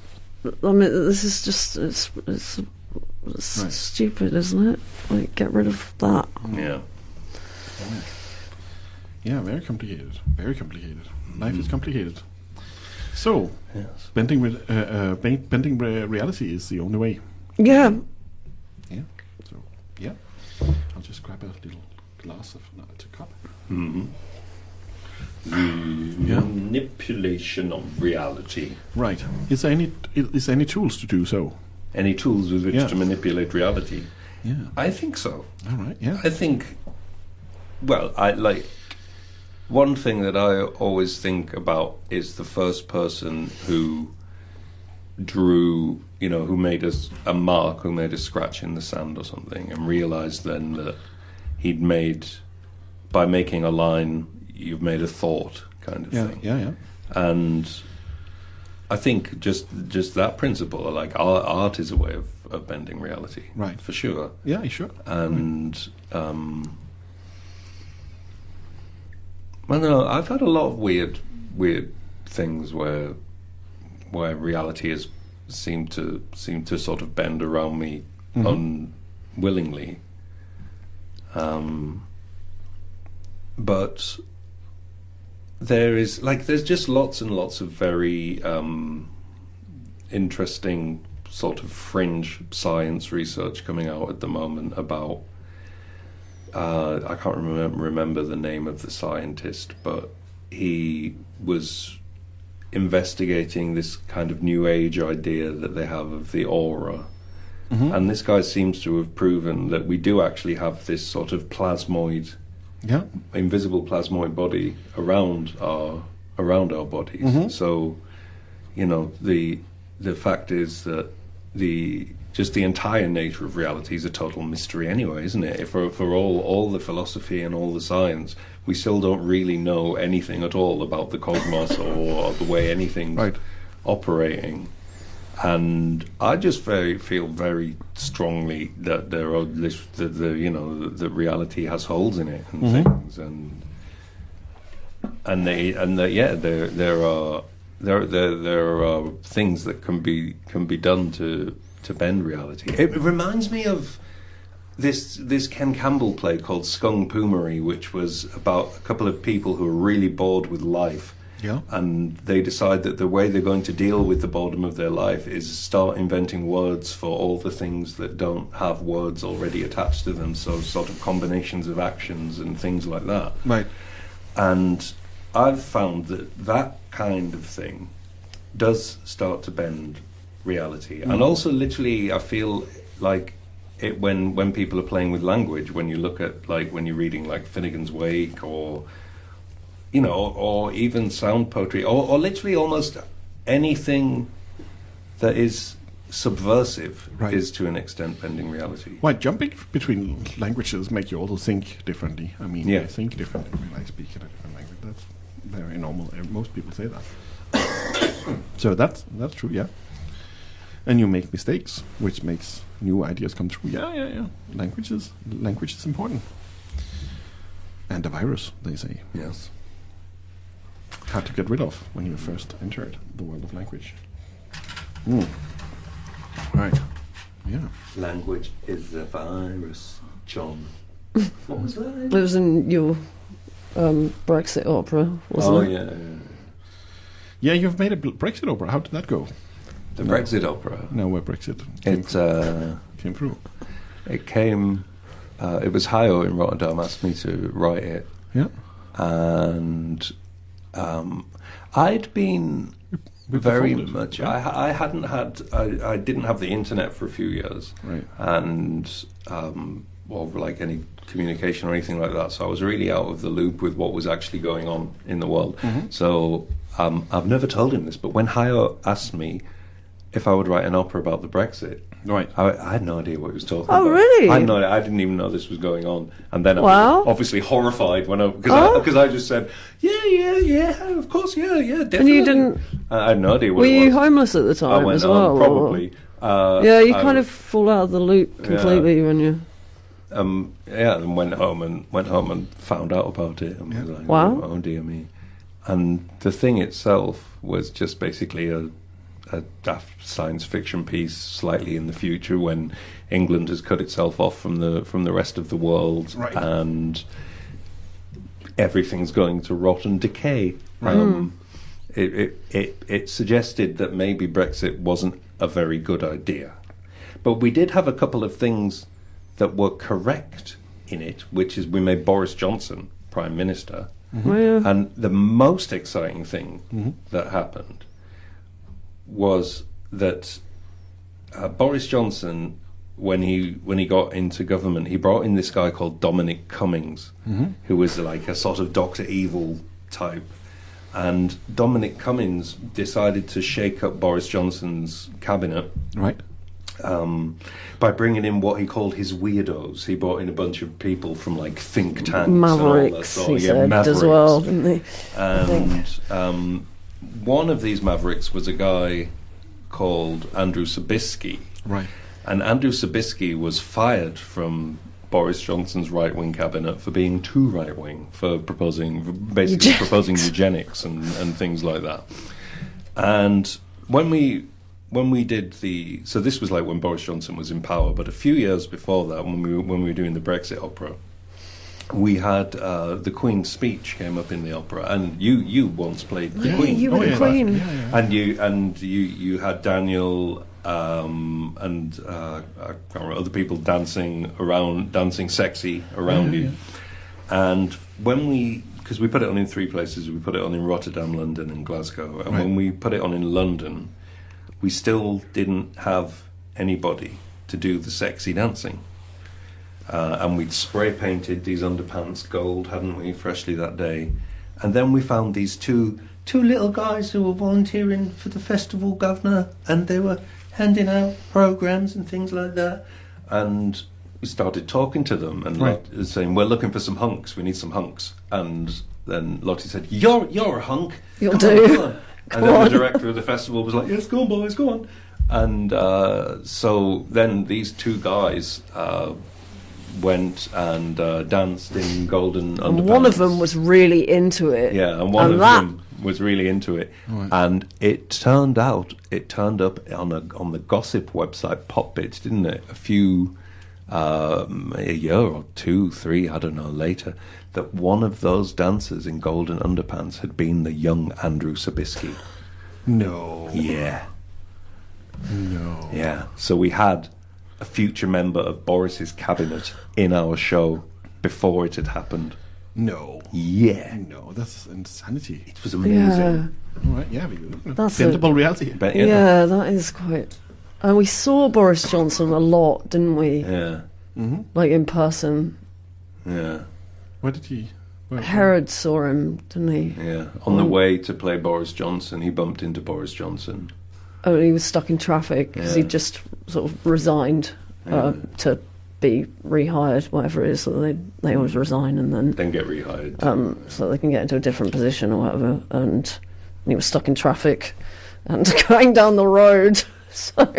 I mean, this is just it's stupid, isn't it? Like, get rid of that. Yeah. Yeah, very complicated. Very complicated. Life is complicated. So, bending reality is the only way. Yeah. Yeah. So, I'll just grab a little glass of a cup. Mm-hmm. Manipulation of reality. Right. Is there any tools to do so? Any tools with which Yeah. to manipulate reality? Yeah. I think so. All right. Yeah. I think, well, I like, one thing that I always think about is the first person who drew, who made a mark, who made a scratch in the sand or something, and realized then that he'd made, by making a line, you've made a thought kind of Yeah. thing. Yeah. And I think just that principle, like art is a way of bending reality, Right. For sure. Yeah. Sure. And I don't know, I've had a lot of weird things where reality has seemed to sort of bend around me unwillingly. But there's just lots and lots of very interesting sort of fringe science research coming out at the moment about I can't remember the name of the scientist, but he was investigating this kind of new age idea that they have of the aura. And this guy seems to have proven that we do actually have this sort of plasmoid, Yeah. invisible plasmoid body around our bodies. So, the fact is that the entire nature of reality is a total mystery anyway, isn't it? For all the philosophy and all the science, we still don't really know anything at all about the cosmos or the way anything's Right. operating. And I just feel very strongly that there are the reality has holes in it and things, there are things that can be done to bend reality. It reminds me of this Ken Campbell play called Skung Poomery, which was about a couple of people who are really bored with life. Yeah. And they decide that the way they're going to deal with the boredom of their life is start inventing words for all the things that don't have words already attached to them, so sort of combinations of actions and things like that. Right. And I've found that kind of thing does start to bend reality. And also literally I feel like it when people are playing with language, when you look at, like, when you're reading like Finnegan's Wake or or even sound poetry, or literally almost anything that is subversive, Right. is to an extent bending reality. Right, jumping between languages make you also think differently. I mean, Yeah. I think differently when I speak in a different language. That's very normal. Most people say that. So that's true, yeah. And you make mistakes, which makes new ideas come through. Yeah. Language is important. And a virus, they say. Yes. Hard to get rid of when you first entered the world of language. Right. Yeah. Language is a virus, John. What was that? It was in your Brexit opera, wasn't it? Yeah. Yeah, you've made a Brexit opera. How did that go? The Brexit opera. No, where Brexit came through. It came. It was Hayo in Rotterdam asked me to write it, Yeah. and I'd been very performed it, much. right? I hadn't had. I didn't have the internet for a few years, Right. and or like any communication or anything like that. So I was really out of the loop with what was actually going on in the world. So I've never told him this, but when Hayo asked me if I would write an opera about the Brexit, Right. I had no idea what he was talking Oh, about. really? I had no idea. I didn't even know this was going on. And then I Wow. was obviously horrified when Oh. because I just said, yeah, of course, yeah, definitely. And you didn't... I had no idea what Were it you was. homeless at the I time went as on, well? or- probably. Yeah, you I kind of fall out of the loop completely when you... and went home and found out about it and was like, Wow. oh dear me. And the thing itself was just basically a daft science fiction piece, slightly in the future when England has cut itself off from the rest of the world, Right. and everything's going to rot and decay. It suggested that maybe Brexit wasn't a very good idea, but we did have a couple of things that were correct in it, which is we made Boris Johnson Prime Minister. Yeah. And the most exciting thing that happened was that Boris Johnson, when he got into government, he brought in this guy called Dominic Cummings, who was like a sort of Dr. Evil type. And Dominic Cummings decided to shake up Boris Johnson's cabinet. Right. By bringing in what he called his weirdos. He brought in a bunch of people from like think tanks, Mavericks, and all that he sort said, Mavericks. as well, didn't he? And one of these Mavericks was a guy called Andrew Sabisky. Right. And Andrew Sabisky was fired from Boris Johnson's right-wing cabinet for being too right-wing, for basically proposing eugenics and things like that. And when we did so this was like when Boris Johnson was in power, but a few years before that, when we were doing the Brexit opera, we had the Queen's speech came up in the opera, and you once played the Queen. You were the Queen. And you had Daniel and I can't remember, other people dancing sexy around you. And because we put it on in 3 places, we put it on in Rotterdam, London, and Glasgow, and when we put it on in London, we still didn't have anybody to do the sexy dancing. And we'd spray painted these underpants gold, hadn't we, freshly that day. And then we found these two little guys who were volunteering for the festival, governor, and they were handing out programs and things like that. And we started talking to them and saying, we're looking for some hunks, we need some hunks. And then Lottie said, you're a hunk. You'll Come do. on, come on. And then the director of the festival was like, yes, go on, boys, go on. And so then these 2 guys went and danced in golden underpants. And one of them was really into it. Yeah, and one of them was really into it. Right. And it turned up on the gossip website Popbit, didn't it? A year or 2, 3, I don't know, later, that one of those dancers in golden underpants had been the young Andrew Sabisky. No. Yeah. No. Yeah. So we had a future member of Boris's cabinet in our show before it had happened. No. Yeah. No, that's insanity. It was amazing. Yeah. All right, yeah. That's bendable reality. Yeah, that is quite... And we saw Boris Johnson a lot, didn't we? Yeah. Mm-hmm. Like in person. Yeah. Where did he... Herod saw him, didn't he? Yeah. On the way to play Boris Johnson, he bumped into Boris Johnson. Oh, he was stuck in traffic because he just sort of resigned to be rehired, whatever it is. So they always resign and then get rehired. So they can get into a different position or whatever. And he was stuck in traffic and going down the road. So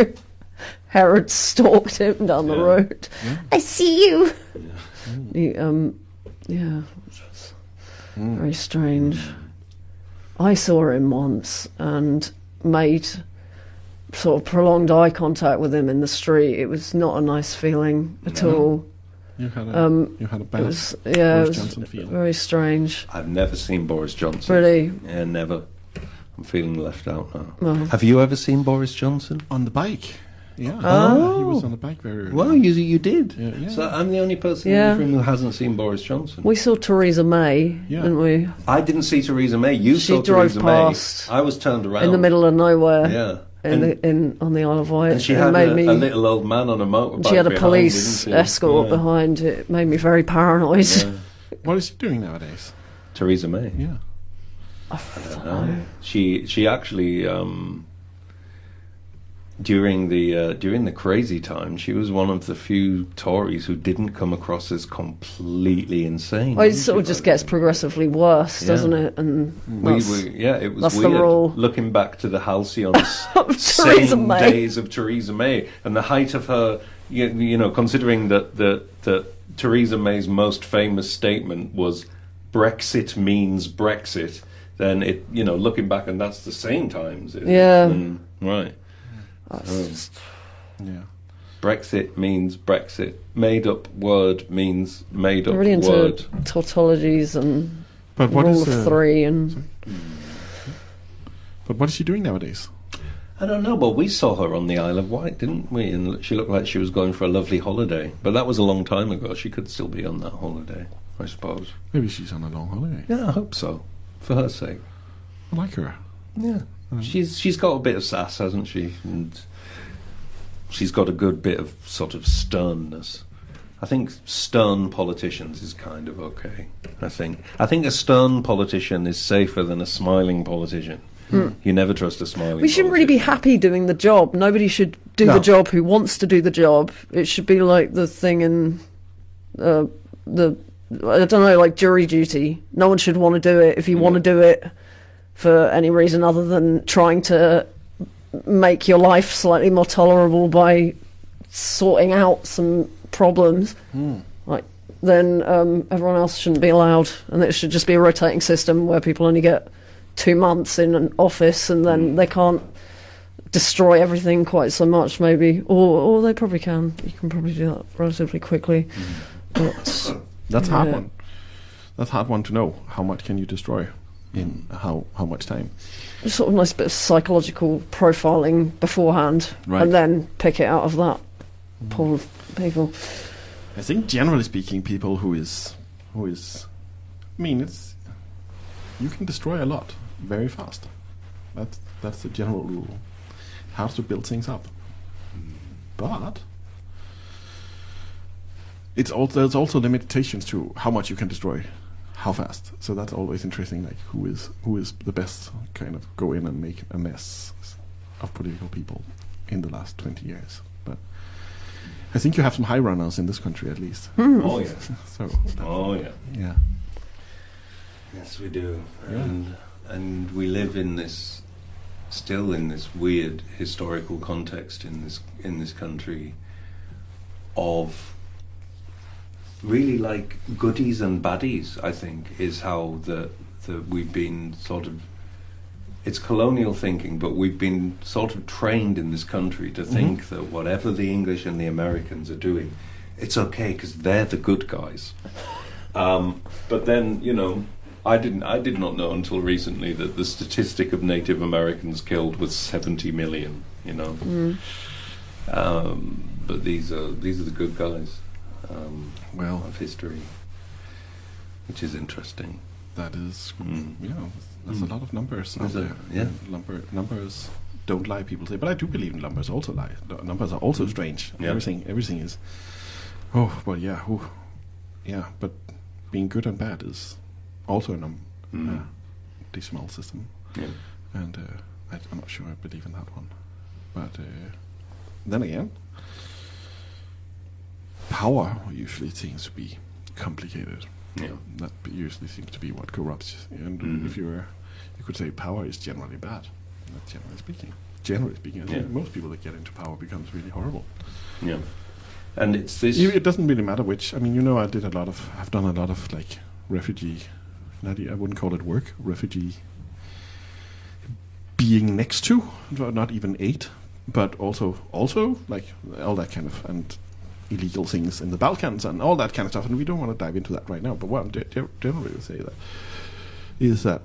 Herod stalked him down the road. Yeah. I see you. Yeah. Which was very strange. I saw him once and made sort of prolonged eye contact with him in the street. It was not a nice feeling at all. You had a bad Boris Johnson feeling. Very strange. I've never seen Boris Johnson. Really? Yeah, never. I'm feeling left out now. Well, have you ever seen Boris Johnson? On the bike. Yeah. Oh. He was on the bike very early. Well, you did. Yeah. So I'm the only person in this room who hasn't seen Boris Johnson. We saw Theresa May, didn't we? I didn't see Theresa May. She saw drove Theresa past May. I was turned around. in the middle of nowhere. Yeah. On the Isle of Wight. And she had a little old man on a motorbike. She had a police escort behind. It made me very paranoid. Yeah. What is she doing nowadays? Theresa May. Yeah. I don't know. She actually during the crazy time, she was one of the few Tories who didn't come across as completely insane. Well, it sort of just gets progressively worse, doesn't it? And it was that's weird the rule. Looking back to the halcyon Theresa May days of Theresa May and the height of her. You know, considering that Theresa May's most famous statement was "Brexit means Brexit." Then looking back, and that's the same times. Right. Brexit means Brexit. Made up word means made up really into word. Tautologies and but what rule is, of three and. But what is she doing nowadays? I don't know, but we saw her on the Isle of Wight, didn't we? And she looked like she was going for a lovely holiday. But that was a long time ago. She could still be on that holiday. I suppose. Maybe she's on a long holiday. Yeah, I hope so. For her sake. I like her. Yeah. She's got a bit of sass, hasn't she? And she's got a good bit of sort of sternness. I think stern politicians is kind of okay. I think a stern politician is safer than a smiling politician. You never trust a smiling We shouldn't really be happy doing the job. Nobody should do the job who wants to do the job. It should be like the thing in I don't know, like jury duty. No one should want to do it if you want to do it for any reason other than trying to make your life slightly more tolerable by sorting out some problems. Like, then everyone else shouldn't be allowed, and it should just be a rotating system where people only get 2 months in an office, and then they can't destroy everything quite so much, maybe, or they probably can. You can probably do that relatively quickly. But that's a hard one. That's a hard one to know. How much can you destroy in how much time? Just sort of nice bit of psychological profiling beforehand, and then pick it out of that pool of people. I think generally speaking, people who is, I mean, it's, you can destroy a lot very fast. That's the general rule. How to build things up, but there's also limitations to how much you can destroy, how fast. So that's always interesting. Like who is the best kind of go in and make a mess of political people in the last 20 years. But I think you have some high runners in this country at least. Oh yeah. Yeah. Yes, we do. And we live in this weird historical context in this country of really like goodies and baddies, I think, is how the we've been sort of, it's colonial thinking, but we've been sort of trained in this country to think that whatever the English and the Americans are doing, it's okay because they're the good guys. But then, you know, I did not know until recently that the statistic of Native Americans killed was 70 million. You know, but these are the good guys. Of history, which is interesting. That is, there's a lot of numbers out there. Yeah, numbers don't lie. People say, but I do believe in numbers. Also lie. Numbers are also strange. Yeah. Everything is. But being good and bad is also a decimal system. Yeah. And I'm not sure I believe in that one. But then again, power usually seems to be complicated. Yeah. That usually seems to be what corrupts. And if you could say power is generally bad. Not generally speaking. Generally speaking, I think most people that get into power becomes really horrible. Yeah. And it's this. It doesn't really matter which. I mean, you know, I've done a lot of like refugee. I wouldn't call it work. Refugee being next to, not even aid, but also like all that kind of and illegal things in the Balkans and all that kind of stuff. And we don't want to dive into that right now. But what I'm generally would say that is that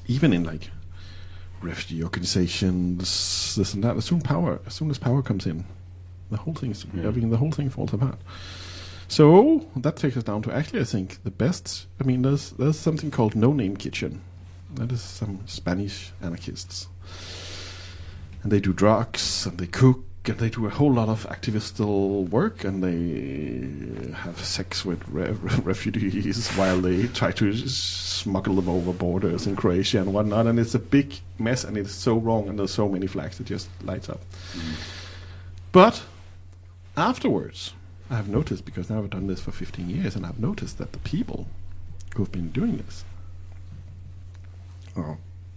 even in like refugee organizations, this and that, as soon as power comes in, the whole thing falls apart. So that takes us down to actually, I think, the best. I mean, there's something called No Name Kitchen. That is some Spanish anarchists, and they do drugs and they cook and they do a whole lot of activistal work, and they have sex with refugees while they try to smuggle them over borders in Croatia and whatnot. And it's a big mess, and it's so wrong, and there's so many flags that just lights up. But afterwards, I have noticed, because now I've done this for 15 years, and I've noticed that the people who have been doing this,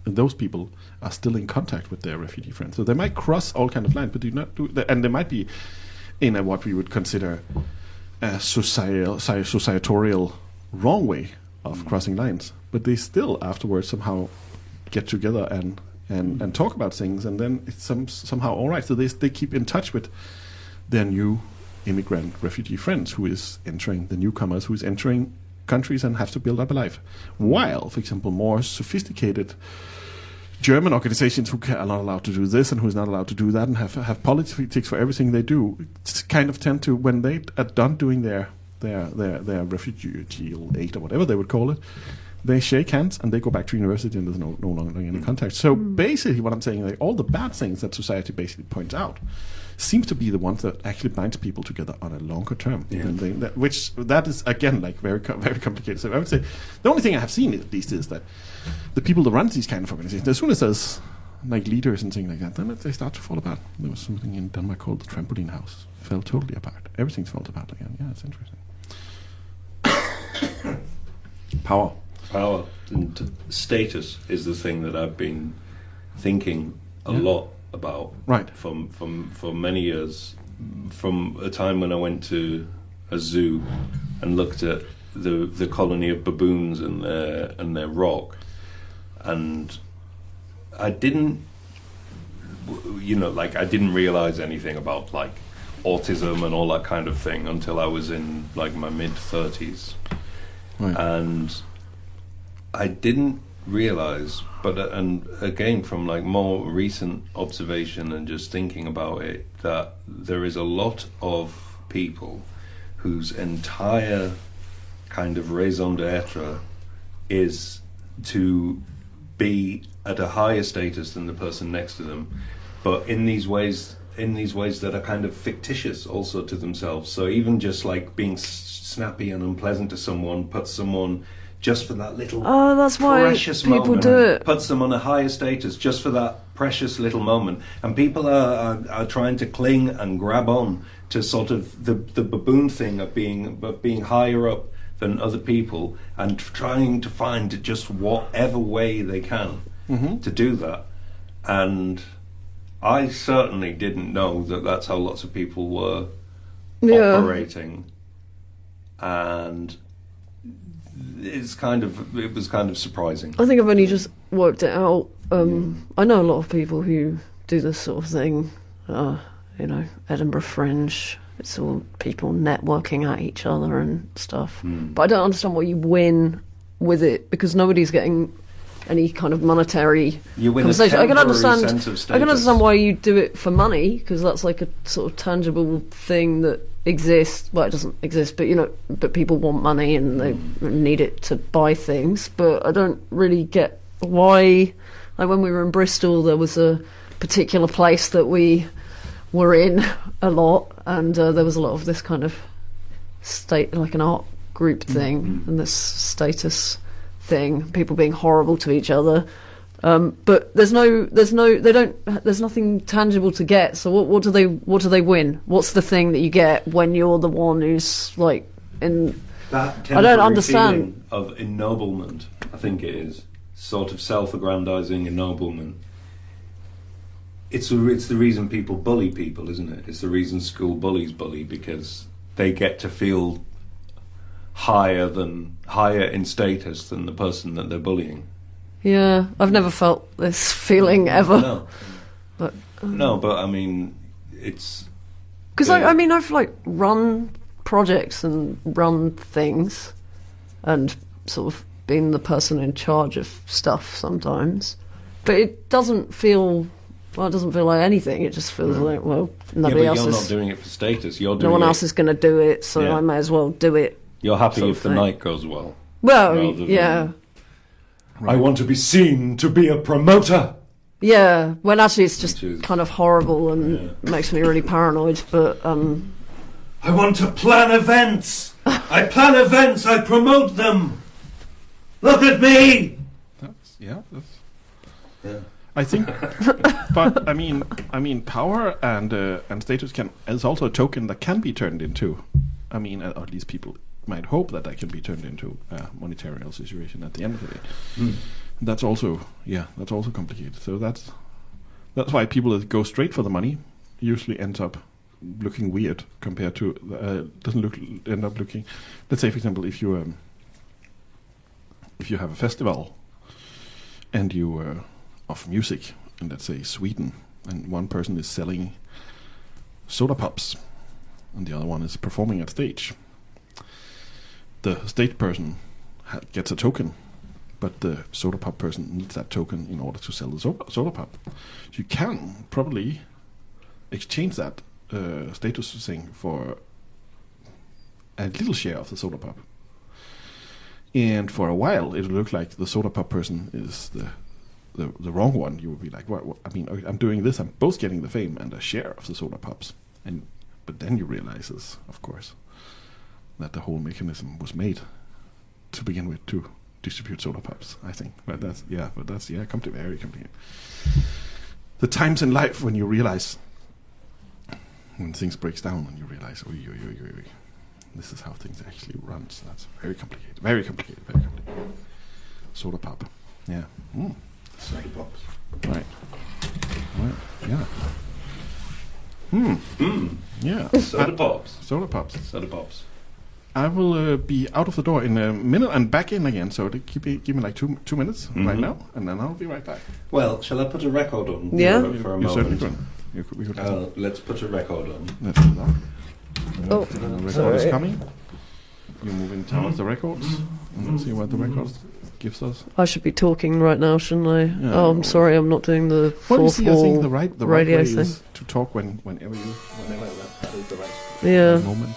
those people are still in contact with their refugee friends. So they might cross all kind of lines, but do not do that, and they might be in a what we would consider a societorial wrong way of crossing lines. But they still afterwards somehow get together and talk about things, and then it's somehow all right. So they keep in touch with their new immigrant refugee friends who is entering, the newcomers who is entering countries and have to build up a life. While, for example, more sophisticated German organizations who are not allowed to do this and who is not allowed to do that and have politics for everything they do, kind of tend to, when they are done doing their their refugee aid or whatever they would call it. They shake hands and they go back to university and there's no longer any contact. So basically what I'm saying is all the bad things that society basically points out seems to be the ones that actually binds people together on a longer term. Yeah. Which is, again, like very complicated. So I would say the only thing I have seen at least is that the people that run these kind of organizations, as soon as there's like leaders and things like that, then they start to fall apart. There was something in Denmark called the trampoline house. Fell totally apart. Everything's falls apart again. Yeah, it's interesting. Power and status is the thing that I've been thinking a lot about, right, for many years, from a time when I went to a zoo and looked at the colony of baboons and their rock, and I didn't realize anything about like autism and all that kind of thing until I was in like my mid-30s. Right. And I didn't realize, and again from like more recent observation and just thinking about it, that there is a lot of people whose entire kind of raison d'etre is to be at a higher status than the person next to them, but in these ways that are kind of fictitious also to themselves. So even just like being snappy and unpleasant to someone puts someone, just for that little that's why precious people moment, do it. puts them on a higher status just for that precious little moment. And people are trying to cling and grab on to sort of the baboon thing of being higher up than other people, and trying to find just whatever way they can to do that. And I certainly didn't know that that's how lots of people were operating, and it was kind of surprising. I think I've only just worked it out. I know a lot of people who do this sort of thing. Edinburgh Fringe. It's all people networking at each other and stuff. But I don't understand what you win with it, because nobody's getting any kind of monetary compensation. I can understand why you do it for money, because that's like a sort of tangible thing that exists. Well, it doesn't exist, but people want money and they need it to buy things. But I don't really get why. Like when we were in Bristol, there was a particular place that we were in a lot, and there was a lot of this kind of like an art group thing and this status thing, people being horrible to each other, but there's nothing tangible to get. So what do they win? What's the thing that you get when you're the one who's like in that I don't understand of ennoblement? I think it is sort of self-aggrandizing ennoblement. It's the reason people bully people, isn't it? It's the reason school bullies bully, because they get to feel higher in status than the person that they're bullying. Yeah, I've never felt this feeling ever. No, but I mean, it's because I've like run projects and run things, and sort of been the person in charge of stuff sometimes, but it doesn't feel. Well, it doesn't feel like anything. It just feels like, well, nobody else is. You're not doing it for status. You're doing no one else is going to do it, so I may as well do it. You're happy if the night goes well. Well, yeah. I want to be seen to be a promoter. Yeah, when actually it's just kind of horrible and makes me really paranoid. But I want to plan events. I plan events. I promote them. Look at me. Yeah. I think, but I mean, power and status is also a token that can be turned into. I mean, at least people might hope that can be turned into a monetary situation at the end of the day. That's also complicated. So that's why people that go straight for the money usually ends up looking weird compared to end up looking. Let's say, for example, if you have a festival and you of music in, let's say, Sweden, and one person is selling soda pops and the other one is performing at stage. The stage person gets a token, but the soda pop person needs that token in order to sell the soda pop. So you can probably exchange that status thing for a little share of the soda pop. And for a while, it looked like the soda pop person is the wrong one. You would be like, what? I mean, I'm doing this. I'm both getting the fame and a share of the soda pops. But then you realize, of course, that the whole mechanism was made to begin with to distribute soda pops, I think. But that's very complicated. The times in life when you realize, when things breaks down and you realize, this is how things actually run. So that's very complicated. Very complicated. Soda pop. Yeah. Soda pops. Right. Yeah. Yeah. Soda pops. Soda pops. Soda pops. I will be out of the door in a minute and back in again. So give me like 2 minutes right now, and then I'll be right back. Well, shall I put a record on? Yeah. For a You certainly moment. could. We could Let's put a record on. let's do that. Oh, The record is coming. You move in towards the records and let's see what the records gives us. I should be talking right now, shouldn't I? Yeah. Oh, I'm sorry, I'm not doing the Well, you fourth see, I think wall the right radio way thing. is to talk whenever that is the right Yeah. moment.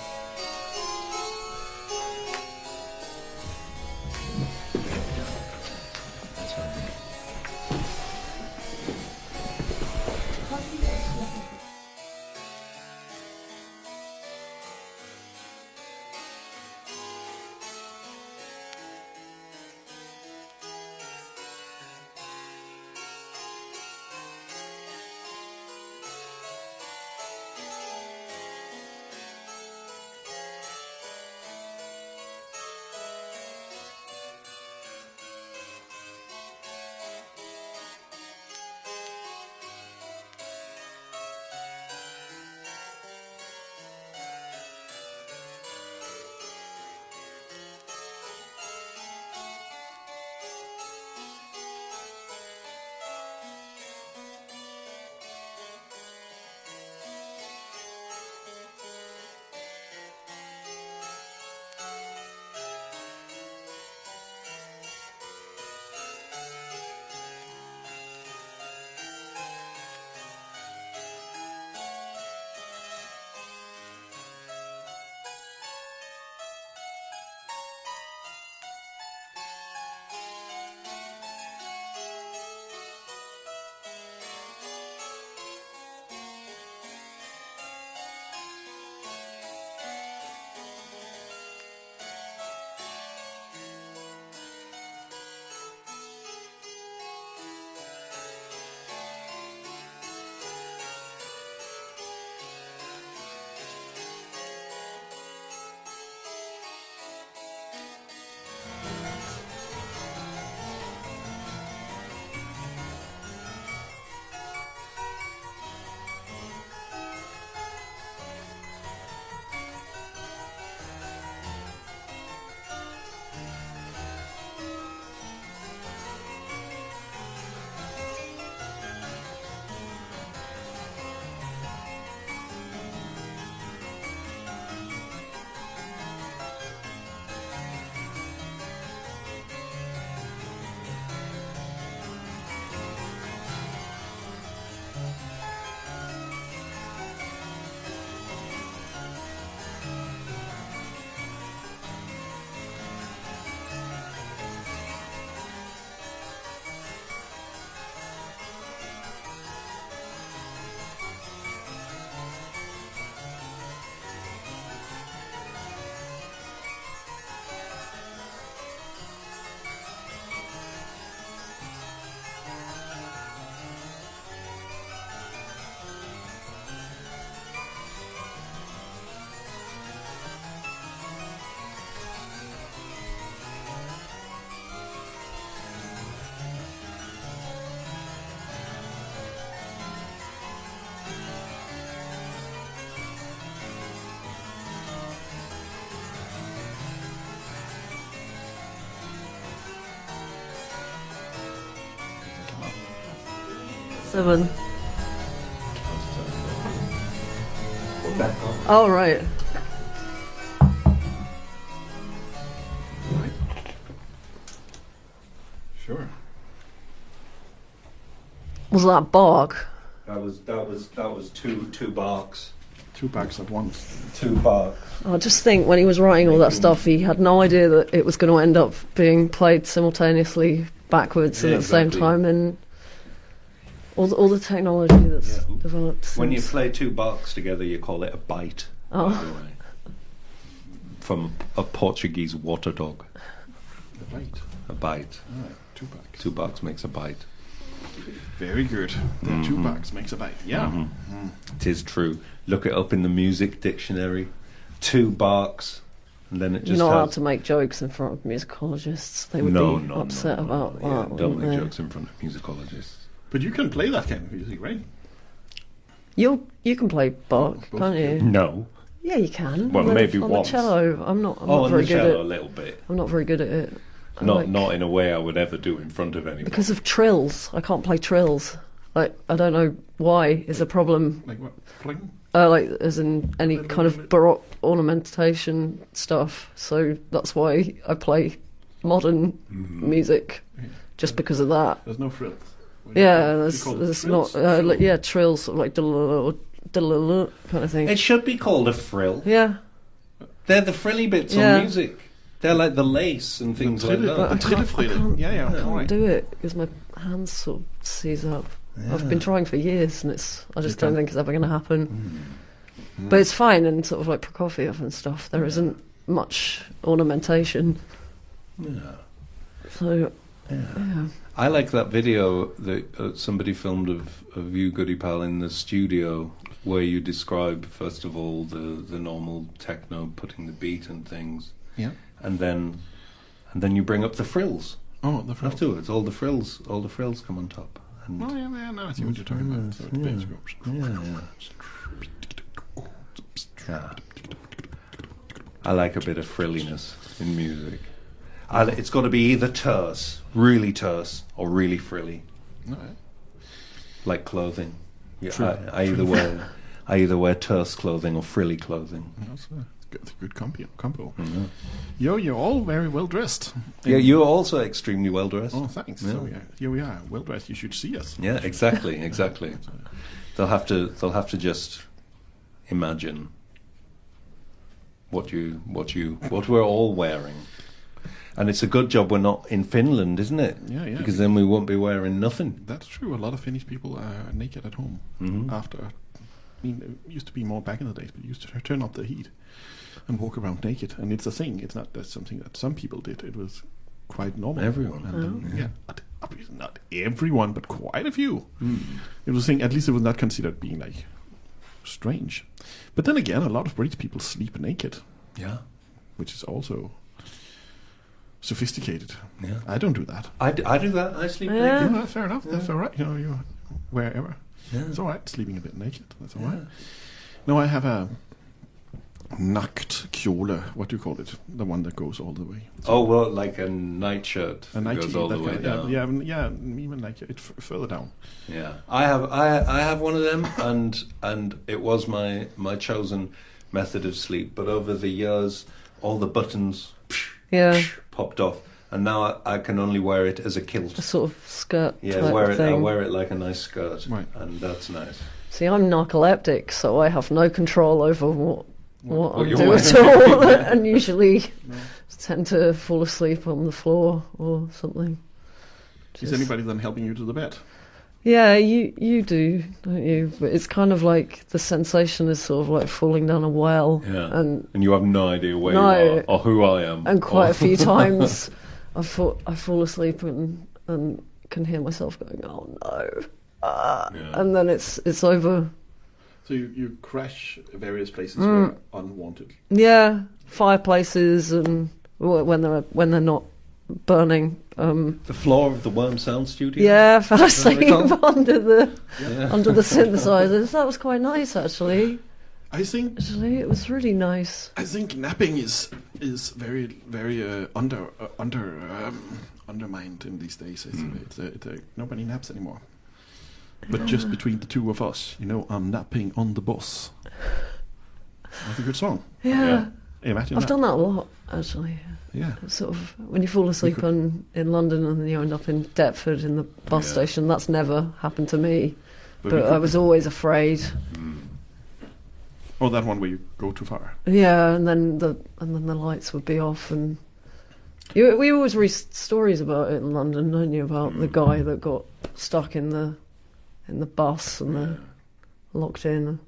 Seven. Oh, right. Sure. Was that bark? That was two barks. 2 bags at once. 2 barks. I just think when he was writing all that stuff, he had no idea that it was going to end up being played simultaneously backwards and at the same time, and all the technology that's developed since. When you play 2 barks together, you call it a bite. Oh. By the way. From a Portuguese water dog. A bite. A bite. 2 bags. 2 barks makes a bite. Very good. The 2 bags makes a bite. Yeah. It is true. Look it up in the music dictionary. 2 barks, and then it just You're not has... allowed to make jokes in front of musicologists. They would be upset about that. Don't wouldn't make they? jokes in front of musicologists. But you can play that kind of music, right? You can play Bach, can't you? No. Yeah, you can. Well, maybe on once. the cello. I'm not On very the good cello at. a little bit. I'm not very good at it. I Not like- not in a way I would ever do in front of anyone. because of trills. I can't play trills. Like I don't know why is a problem. Like what? Playing? Like as in any kind of baroque ornamentation stuff. So that's why I play modern music, just because of that. There's no frills. Yeah, You there's call it not. trills? Trills, sort of like diddle kind of thing. It should be called a frill. Yeah, They're the frilly bits Yeah. on music. They're like the lace and things like But that. I can't I all can't right. do it because my hands sort of seize up. I've been trying for years, and I just don't think it's ever going to happen. But it's fine in sort of like Prokofiev and stuff. There isn't much ornamentation. Yeah. So, Yeah. I like that video that somebody filmed of you, Goodiepal, in the studio, where you describe first of all the normal techno, putting the beat and things, Yeah. and then you bring up the frills Oh, the frills. afterwards. All the frills come on top. And Oh, yeah, no, I see what you're talking about. So the bass goes. yeah. I like a bit of frilliness in music. It's got to be either terse, really terse, or really frilly, All right. like clothing. Yeah, True. I either wear terse clothing or frilly clothing. That's a good combo. Yo, you're all very well dressed. Yeah, you're also extremely well dressed. Oh, thanks. Yeah. So here we are, well dressed. You should see us. Yeah, exactly. They'll have to just imagine what we're all wearing. And it's a good job we're not in Finland, isn't it? Yeah. Because then we won't be wearing nothing. That's true. A lot of Finnish people are naked at home after. I mean, it used to be more back in the days, but you used to turn up the heat and walk around naked. And it's a thing. It's not that's something that some people did. It was quite normal. Everyone. And, obviously not everyone, but quite a few. It was a thing. At least it was not considered being like strange. But then again, a lot of British people sleep naked, Yeah. which is also sophisticated. Yeah. I don't do that. I do that. I sleep Yeah. naked. No, fair enough. That's all right. You wherever. Yeah. It's all right. Sleeping a bit naked. That's all right. No, I have a naktkjole. What do you call it? The one that goes all the way. Oh, well, like a nightshirt A that nightie, goes all the that way kind down. Yeah, even like it further down. Yeah, I have one of them, and it was my chosen method of sleep. But over the years, all the buttons popped off, and now I can only wear it as a kilt. a sort of skirt Yeah, type I thing. wear it like a nice skirt, Right. and that's nice. See, I'm narcoleptic, so I have no control over what I you're do at all, and usually tend to fall asleep on the floor or something. Is anybody then helping you to the bed? Yeah, you do, don't you? But it's kind of like the sensation is sort of like falling down a well, Yeah, and you have no idea where No. you are or who I am. and quite or- a few times I fall asleep and can hear myself going, oh no, Yeah. and then it's over. So you crash various places where unwanted. Yeah, fireplaces and when they're not burning. The floor of the Worm Sound Studio. Yeah, I fell asleep Tom? under the synthesizers. That was quite nice, actually. I think It was really nice. napping is very very undermined in these days. Nobody naps anymore. But just between the two of us, I'm napping on the bus. That's a good song. Yeah, Imagine I've that. done that a lot, actually. Yeah. Sort of when you fall asleep in London and you end up in Deptford in the bus station. That's never happened to me, but I was always afraid. Oh, that one where you go too far. Yeah, and then the lights would be off, and we always read stories about it in London, don't you? About the guy that got stuck in the bus and locked in.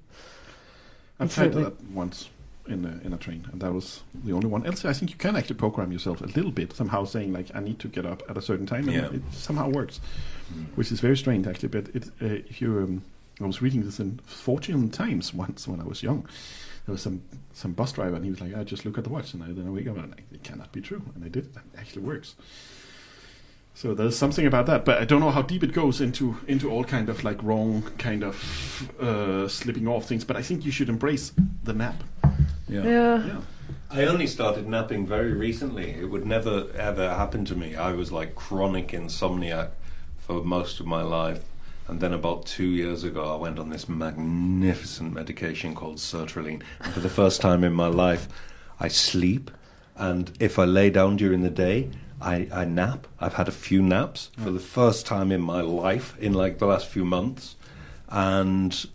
I've tried that once in a train, and that was the only one. Else, I think you can actually program yourself a little bit, somehow saying like, I need to get up at a certain time, and it somehow works, which is very strange actually. But if you, I was reading this in Fortune Times once when I was young. There was some bus driver, and he was like, I just look at the watch, and then I wake up, and I'm like, it cannot be true, and I did it. It actually works. So there's something about that, but I don't know how deep it goes into all kind of like wrong kind of slipping off things. But I think you should embrace the nap. Yeah. I only started napping very recently. It would never ever happen to me. I was like chronic insomniac for most of my life, and then about 2 years ago I went on this magnificent medication called sertraline, and for the first time in my life I sleep, and if I lay down during the day I nap. I've had a few naps for the first time in my life in like the last few months, and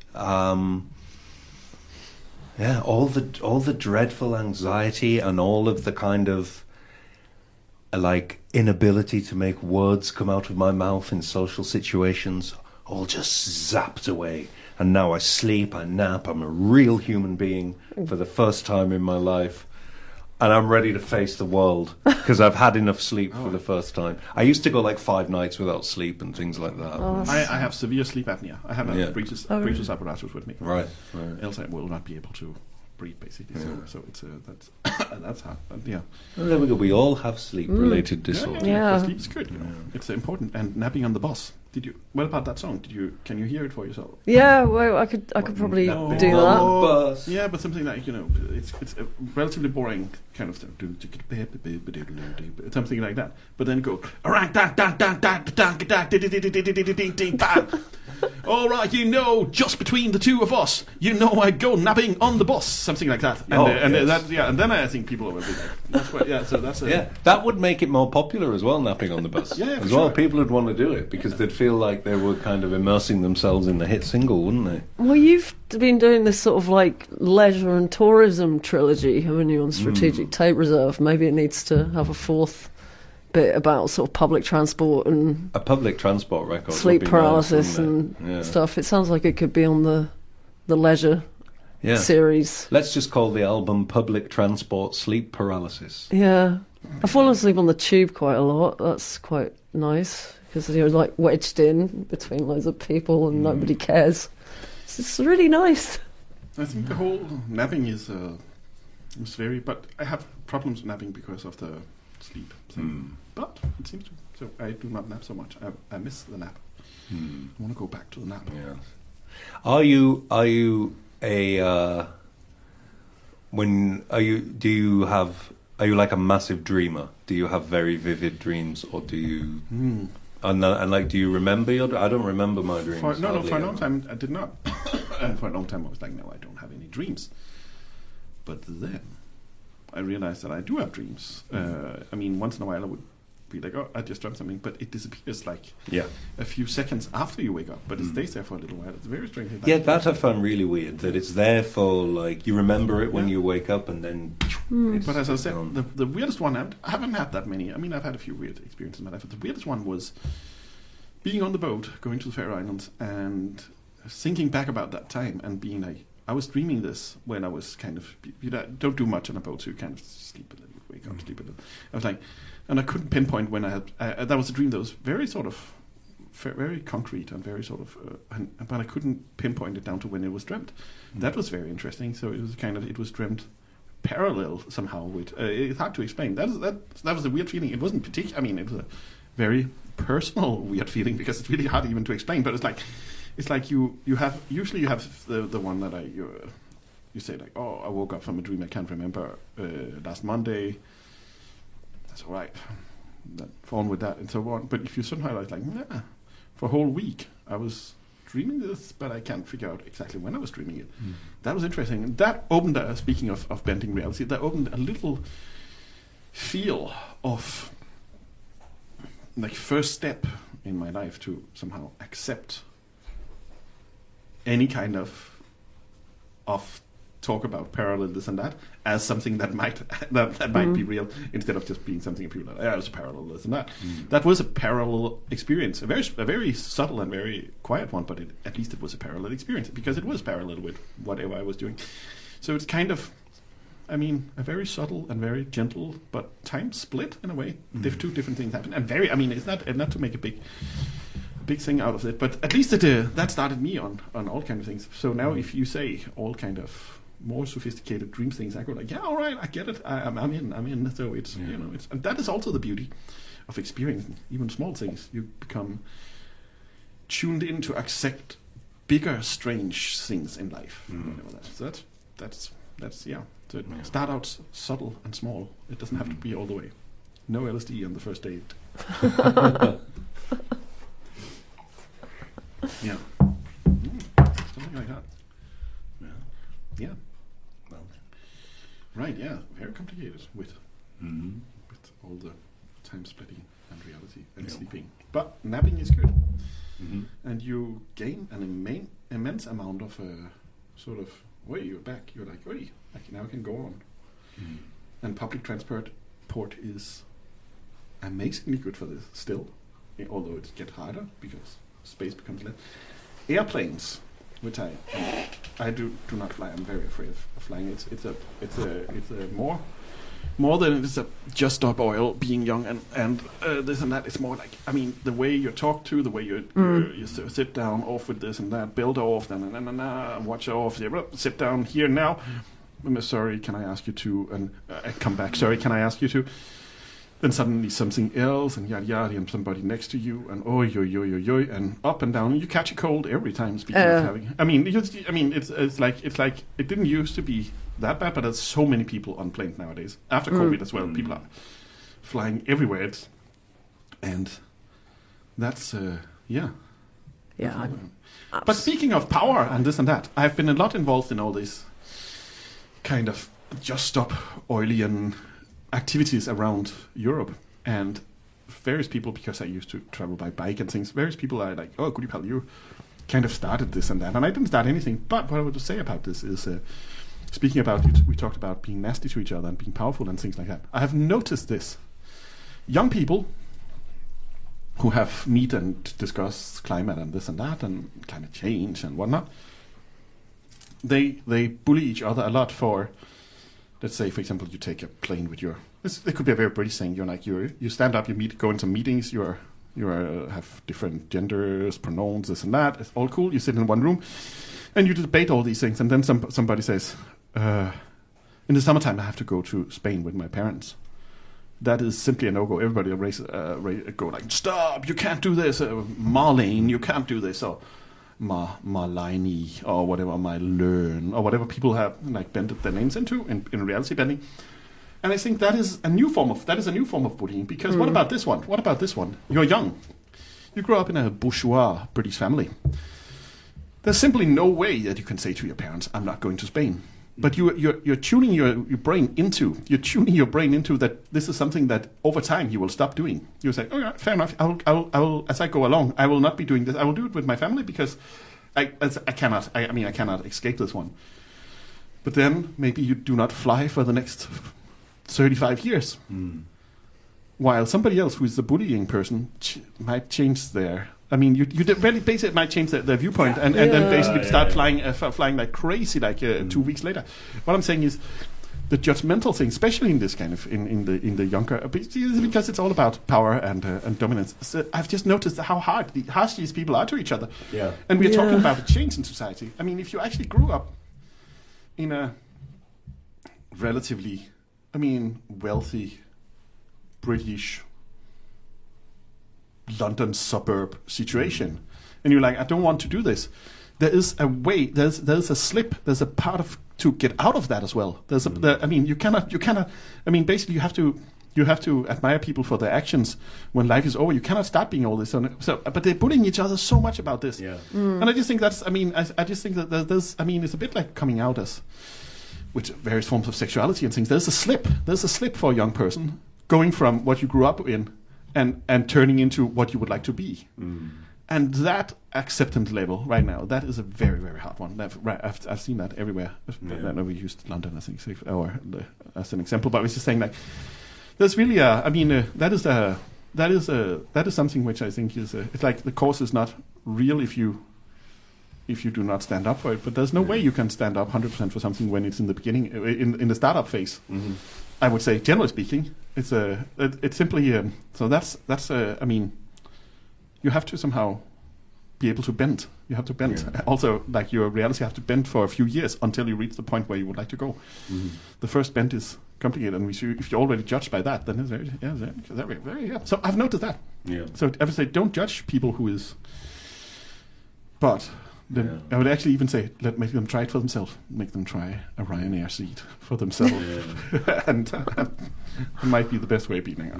all the dreadful anxiety and all of the kind of like inability to make words come out of my mouth in social situations all just zapped away. And now I sleep, I nap, I'm a real human being for the first time in my life. And I'm ready to face the world because I've had enough sleep for the first time. I used to go like 5 nights without sleep and things like that. I have severe sleep apnea. I have a breathing apparatus with me. Right. Else I will not be able to breathe, basically. So it's that's hard. Yeah. Well, there we go. We all have sleep-related disorders. Yeah. Sleep is good. It's important. And napping on the bus. What about that song? Can you hear it for yourself? Yeah, well, I could probably do that. Bus. Yeah, but something like it's a relatively boring kind of thing. Something like that. But then go. All right, just between the two of us, I go napping on the bus, something like that. And then I think people will be like, that's what, so that's that would make it more popular as well, napping on the bus. As well, people would want to do it because they'd feel like they were kind of immersing themselves in the hit single, wouldn't they? Well, you've been doing this sort of like leisure and tourism trilogy, haven't you, on Strategic Tape Reserve? Maybe it needs to have a fourth bit about sort of public transport and a public transport record, sleep paralysis and stuff. It sounds like it could be on the leisure series. Let's just call the album Public Transport Sleep Paralysis. Yeah. I've fallen asleep on the tube quite a lot. That's quite nice because you're like wedged in between loads of people and nobody cares. It's really nice. I think the whole napping is very, but I have problems with napping because of the sleep thing. But it seems to. So I do not nap so much. I miss the nap. I want to go back to the nap. Yes. Are you like a massive dreamer? Do you have very vivid dreams, or do you? And like, do you remember I don't remember my dreams. For a long time I did not. And for a long time I was like, no, I don't have any dreams. But then I realized that I do have dreams. I mean, once in a while I would be like, oh, I just dreamt something, but it disappears like a few seconds after you wake up, but it stays there for a little while. It's very strange. Yeah, that I found really weird, that it's there for, like, you remember it when you wake up and then... But as I said, the weirdest one, I haven't had that many. I mean, I've had a few weird experiences in my life, but the weirdest one was being on the boat, going to the Faroe Islands, and thinking back about that time and being like, I was dreaming this when I was kind of, don't do much on a boat, so you kind of sleep a little, wake up, sleep a little. I was like, and I couldn't pinpoint when I had, that was a dream that was very sort of, very concrete and very sort of, but I couldn't pinpoint it down to when it was dreamt. That was very interesting. So it was kind of, it was dreamt parallel somehow with, it's hard to explain. That was a weird feeling. It wasn't particular, I mean, it was a very personal weird feeling because it's really hard even to explain, but it's like you have the one that you say like, oh, I woke up from a dream I can't remember last Monday. That's all right. Fall on with that and so on. But if you somehow like, nah, for a whole week I was dreaming this, but I can't figure out exactly when I was dreaming it. That was interesting. And that opened, speaking of bending reality, that opened a little feel of like first step in my life to somehow accept any kind of talk about parallel this and that as something that might might be real, instead of just being something people are like, it's a parallel this and that. That was a parallel experience, a very subtle and very quiet one, but at least it was a parallel experience because it was parallel with whatever I was doing. So it's kind of, I mean, a very subtle and very gentle, but time split in a way. Two different things happen, and it's not to make a big thing out of it, but at least that started me on all kind of things. So now, if you say all kind of more sophisticated dream things, I go like, yeah, all right, I get it. I'm in. So it's it's, and that is also the beauty of experiencing even small things. You become tuned in to accept bigger, strange things in life. So that's yeah. So start out subtle and small. It doesn't have to be all the way. No LSD on the first date. Yeah. Something like that. Yeah. Well, right, yeah. Very complicated with all the time splitting and reality and sleeping. But napping is good. And you gain an immense amount of sort of, you're back. You're like, now I can go on. And public transport is amazingly good for this still, although it gets harder because space becomes less. Airplanes, which I do not fly. I'm very afraid of flying. It's a more than it's a just stop oil, being young and this and that. It's more like, I mean, the way you talk to, the way you sit down, off with this and that, build off, watch off, sit down here now. I'm sorry, can I ask you to? And come back. Sorry, can I ask you to? Then suddenly something else, and yada yada, and somebody next to you, and and up and down. And you catch a cold every time. Speaking of having, it's like it didn't used to be that bad, but there's so many people on planes nowadays. After COVID as well, people are flying everywhere, and that's yeah. But speaking of power and this and that, I've been a lot involved in all this kind of just stop oilian activities around Europe, and various people, because I used to travel by bike and things, various people are like, oh, Goodiepal, you kind of started this and that, and I didn't start anything. But what I want to say about this is, speaking about it, we talked about being nasty to each other and being powerful and things like that. I have noticed this. Young people who have meet and discuss climate and this and that and climate change and whatnot, they bully each other a lot for, let's say, for example, you take a plane with your. It could be a very British thing. You're like you stand up, you go into meetings. You have different genders, pronouns, this and that. It's all cool. You sit in one room, and you debate all these things. And then somebody says, "In the summertime, I have to go to Spain with my parents." That is simply a no-go. Everybody will go like, "Stop! You can't do this, Marlene. You can't do this." Or Marlene, or whatever, Marlene, or whatever people have like bended their names into in reality bending. And I think that is a new form of bullying, because what about this one? You're young. You grow up in a bourgeois British family. There's simply no way that you can say to your parents, I'm not going to Spain. But you're tuning your brain into that this is something that over time you will stop doing. You say, oh yeah, fair enough. I will as I go along. I will not be doing this. I will do it with my family because I cannot escape this one. But then maybe you do not fly for the next 35 years, while somebody else who is the bullying person might change their. I mean, you really basically might change their viewpoint and then basically start flying like crazy 2 weeks later. What I'm saying is the judgmental thing, especially in this kind of in the younger, because it's all about power and dominance. So I've just noticed how harsh these people are to each other. Yeah. And we're talking about a change in society. I mean, if you actually grew up in a relatively, wealthy British London suburb situation, and you're like, I don't want to do this. There is a way. There's a slip. There's a part of to get out of that as well. You cannot. Basically, you have to admire people for their actions when life is over. You cannot start being all this. But they're bullying each other so much about this. Yeah. And I just think that's. I just think that there's. It's a bit like coming out as with various forms of sexuality and things. There's a slip. There's a slip for a young person going from what you grew up in and turning into what you would like to be. And that acceptance level right now, that is a very, very hard one. I've seen that everywhere. I know we used London as as an example, but I was just saying, like, there's really that is something which I think is it's like the cause is not real if you do not stand up for it. But there's no way you can stand up 100% for something when it's in the beginning, in the startup phase. Mm-hmm. I would say, generally speaking, it's simply so that's you have to somehow be able to bend. You have to bend. Yeah. Also, like, your reality have to bend for a few years until you reach the point where you would like to go. Mm-hmm. The first bend is complicated, and if you're already judged by that, then it's very. So I've noticed that. Yeah. So I would say, don't judge people who is. But then I would actually even say, make them try it for themselves. Make them try a Ryanair seat for themselves, and it might be the best way of beating.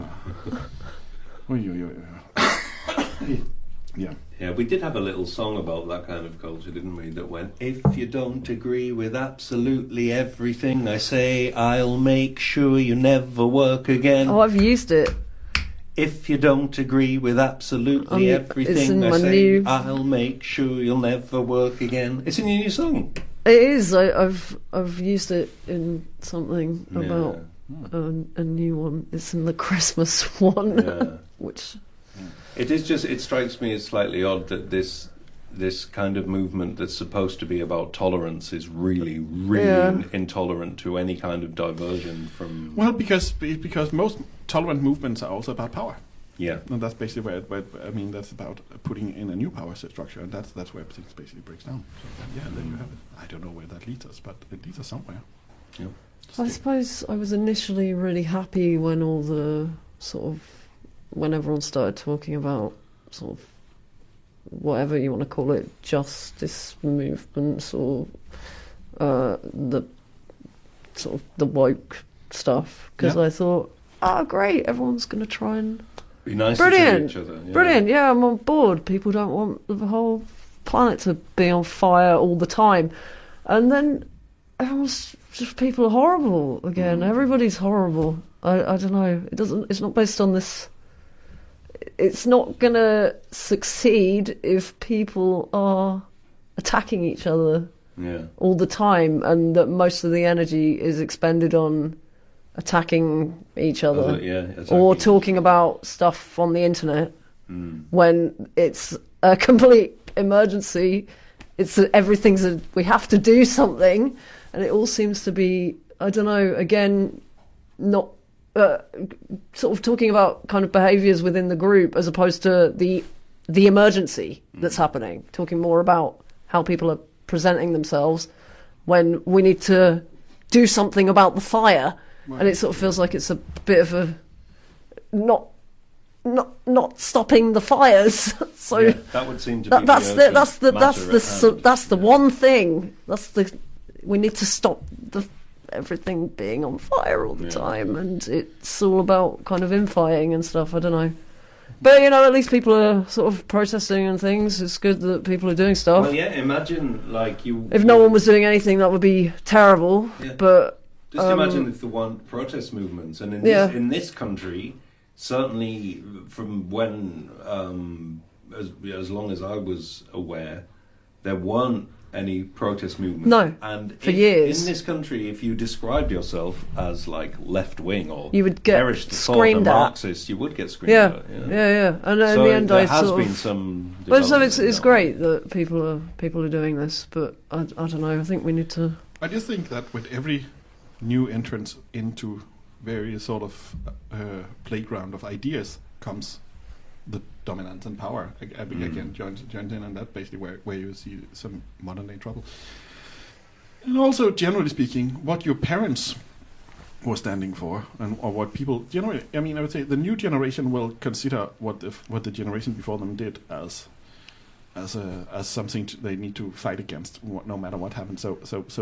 Yeah, we did have a little song about that kind of culture, didn't we? That went, if you don't agree with absolutely everything I say, I'll make sure you never work again. Oh, I've used it. If you don't agree with absolutely everything I say, I'll make sure you'll never work again. It's in your new song. It is. I've used it in something about a new one. It's in the Christmas one, which. It is just. It strikes me as slightly odd that this kind of movement that's supposed to be about tolerance is really intolerant to any kind of diversion from. Well, because most tolerant movements are also about power. Yeah, and that's basically where that's about putting in a new power structure, and that's where things basically breaks down. So then you have it. I don't know where that leads us, but it leads us somewhere. Yeah. I suppose I was initially really happy when all the when everyone started talking about sort of whatever you want to call it, justice movements or the sort of the woke stuff, because I thought, great, everyone's going to try and be nice to each other. Yeah. Brilliant, I'm on board. People don't want the whole planet to be on fire all the time. And then everyone's just, people are horrible again. Everybody's horrible. I don't know. It's not based on this. It's not going to succeed if people are attacking each other all the time, and that most of the energy is expended on attacking each other or talking about stuff on the internet when it's a complete emergency. It's we have to do something, and it all seems to be, I don't know, again, not sort of talking about kind of behaviours within the group as opposed to the emergency that's happening, talking more about how people are presenting themselves when we need to do something about the fire. Right. And it sort of feels like it's a bit of a not stopping the fires. So that would seem to be that's the one thing. We need to stop everything being on fire all the time, and it's all about kind of infighting and stuff. I don't know. But, at least people are sort of protesting and things. It's good that people are doing stuff. Well, imagine, like, if no one was doing anything, that would be terrible. Yeah. But just imagine if there weren't protest movements. And in this country, certainly from when, as long as I was aware, there weren't any protest movement. No, and for years. In this country, if you described yourself as like left-wing or you would get screamed at. Marxist, you would get screamed at. Yeah. And so in the end, there has been some. But so it's great that people are doing this, but I don't know. I think we need to. I just think that with every new entrance into various sort of playground of ideas comes the dominance and power again joins in, and that's basically where you see some modern day trouble. And also, generally speaking, what your parents were standing for, or what people generally, I would say the new generation will consider what the generation before them did as something they need to fight against, no matter what happens. So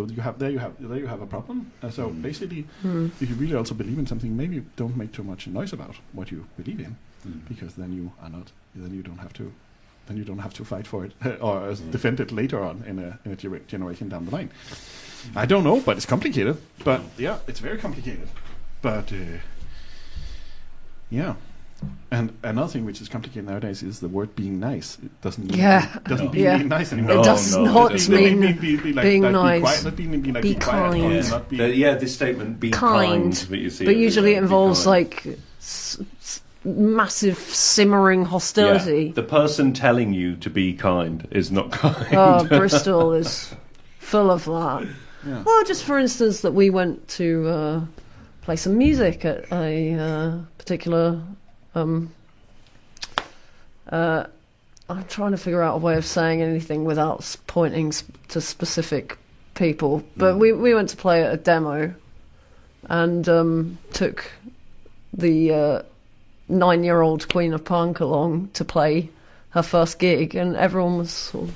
you have a problem. So basically, if you really also believe in something, maybe don't make too much noise about what you believe in. Because then you don't have to fight for it or defend it later on in a generation down the line. I don't know, but it's complicated. But it's very complicated. But And another thing which is complicated nowadays is the word being nice. It doesn't mean Yeah. being nice anymore. It does not It mean being nice. Be quiet, not being like Be be quiet, kind. or not be This statement, be Kind. that you see But usually it everywhere, be involves kind. like massive simmering hostility. The person telling you to be kind is not kind. Oh, Bristol is full of that. Yeah. Well, just for instance, that we went to play some music at a particular. I'm trying to figure out a way of saying anything without pointing to specific people. But we went to play at a demo, and took the 9-year-old Queen of Punk along to play her first gig, and everyone was sort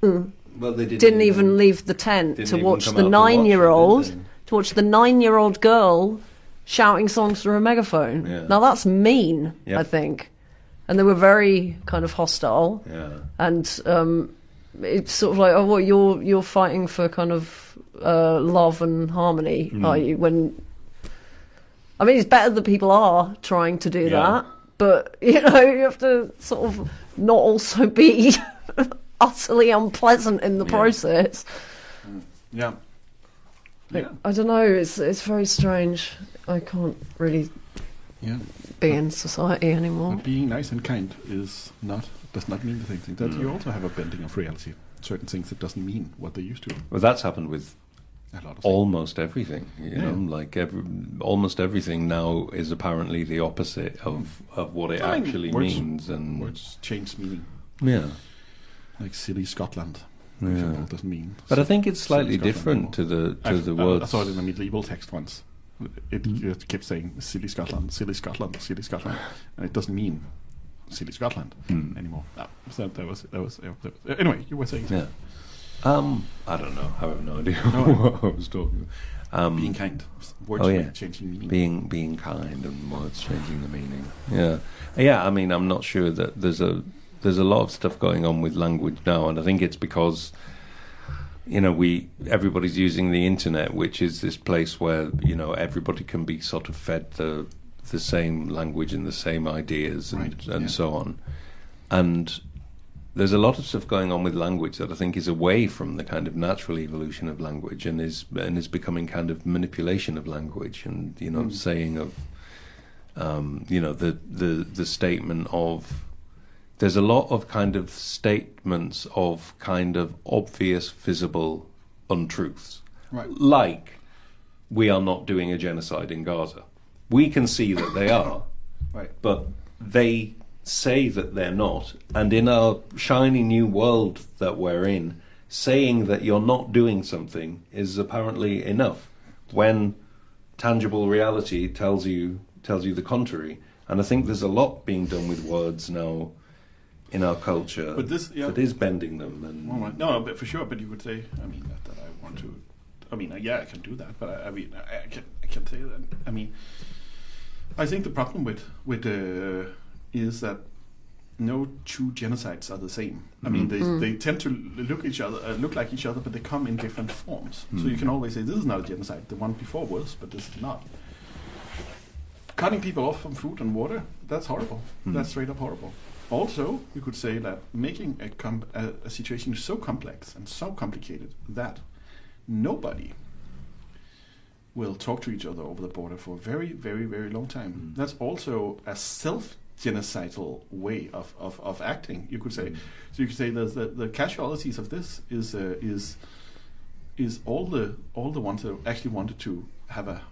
of, Well, they didn't even leave the tent didn't to even watch come the out to watch it, 9-year-old did they? to watch the 9-year-old girl shouting songs through a megaphone. Yeah. Now that's mean, Yep. I think. And they were very kind of hostile. Yeah. And it's sort of like, oh, what, you're fighting for kind of love and harmony, are you? When I mean, it's better that people are trying to do that, but you have to sort of not also be utterly unpleasant in the process. yeah. I don't know. It's very strange. I can't really be in society anymore. But being nice and kind does not mean the same thing. That you also have a bending of reality. Certain things that doesn't mean what they used to. Well, that's happened with A lot of things. almost everything. You know, like almost everything now is apparently the opposite of what it actually means. And words change meaning. yeah. Like silly Scotland. For Yeah. example, doesn't mean. But I think it's slightly silly Scotland different to the anymore. words. I saw it in a medieval text once. It kept saying silly Scotland, silly Scotland, silly Scotland, and it doesn't mean silly Scotland anymore. No, so that was anyway. You were saying Yeah. I don't know. I have no idea what I was talking about. being kind. Words changing meaning. Being kind and words changing the meaning. Yeah. I mean, I'm not sure that there's a lot of stuff going on with language now, and I think it's because everybody's using the internet, which is this place where everybody can be sort of fed the same language and the same ideas and so on, and there's a lot of stuff going on with language that I think is away from the kind of natural evolution of language and is becoming kind of manipulation of language, and saying of the statement of. There's a lot of kind of statements of kind of obvious, visible untruths. Right. Like, we are not doing a genocide in Gaza. We can see that they are, Right. but they say that they're not. And in our shiny new world that we're in, saying that you're not doing something is apparently enough, when tangible reality tells you the contrary. And I think there's a lot being done with words now in our culture that is bending them. And All right. No, but for sure. But you would say, I mean, that I want to. I mean, I can do that, but I mean, I can say that. I mean, I think the problem with is that no two genocides are the same. I mean, they tend to look like each other, but they come in different forms. So you can always say this is not a genocide. The one before was, but this is not. Cutting people off from food and water, that's horrible. That's straight up horrible. Also, you could say that making a situation so complex and so complicated that nobody will talk to each other over the border for a very, very, very long time. That's also a self-genocidal way of acting, you could say. So you could say the casualties of this is all the ones that actually wanted to have a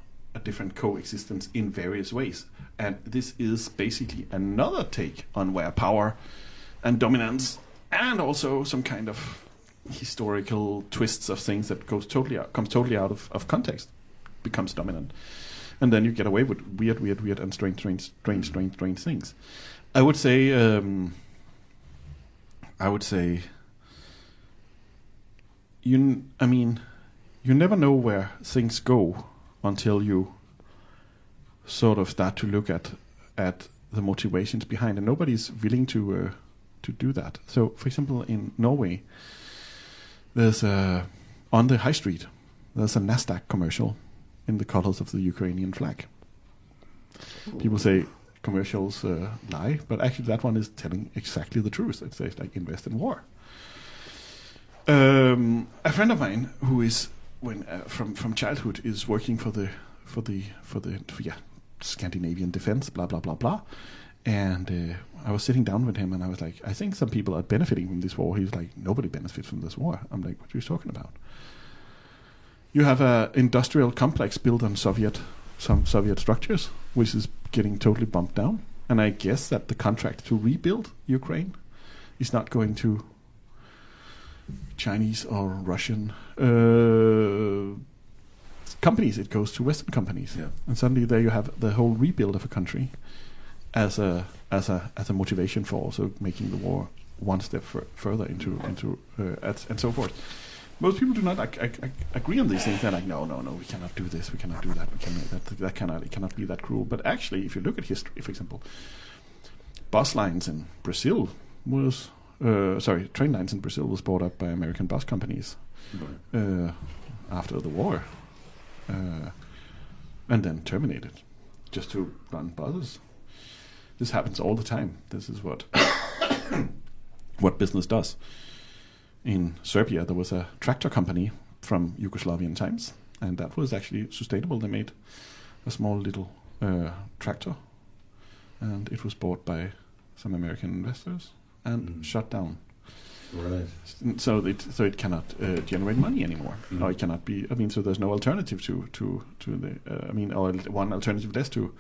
different coexistence in various ways. And this is basically another take on where power and dominance and also some kind of historical twists of things that comes totally out of context becomes dominant. And then you get away with weird and strange things. I would say you never know where things go until you sort of start to look at the motivations behind, and nobody's willing to do that. So, for example, in Norway, there's on the high street, there's a Nasdaq commercial in the colors of the Ukrainian flag. People say, commercials lie, but actually that one is telling exactly the truth. It says like invest in war. A friend of mine who is from childhood is working for the Scandinavian defense, blah blah blah blah, and I was sitting down with him and I was like, I think some people are benefiting from this war. He was like, nobody benefits from this war. I'm like, what are you talking about? You have an industrial complex built on some Soviet structures, which is getting totally bumped down. And I guess that the contract to rebuild Ukraine is not going to Chinese or Russian companies. It goes to Western companies. Yeah. And suddenly there you have the whole rebuild of a country as a motivation for also making the war one step further into and so forth. Most people do not agree on these things. They're like, no, we cannot do this, we cannot do that, it cannot be that cruel. But actually, if you look at history, for example, bus lines in Brazil was train lines in Brazil was bought up by American bus companies after the war, and then terminated just to run buses. This happens all the time. This is what what business does. In Serbia, there was a tractor company from Yugoslavian times, and that was actually sustainable. They made a small little tractor, and it was bought by some American investors and shut down. Right. So it cannot generate money anymore, or it cannot be. I mean, so there's no alternative to the. Or one alternative less to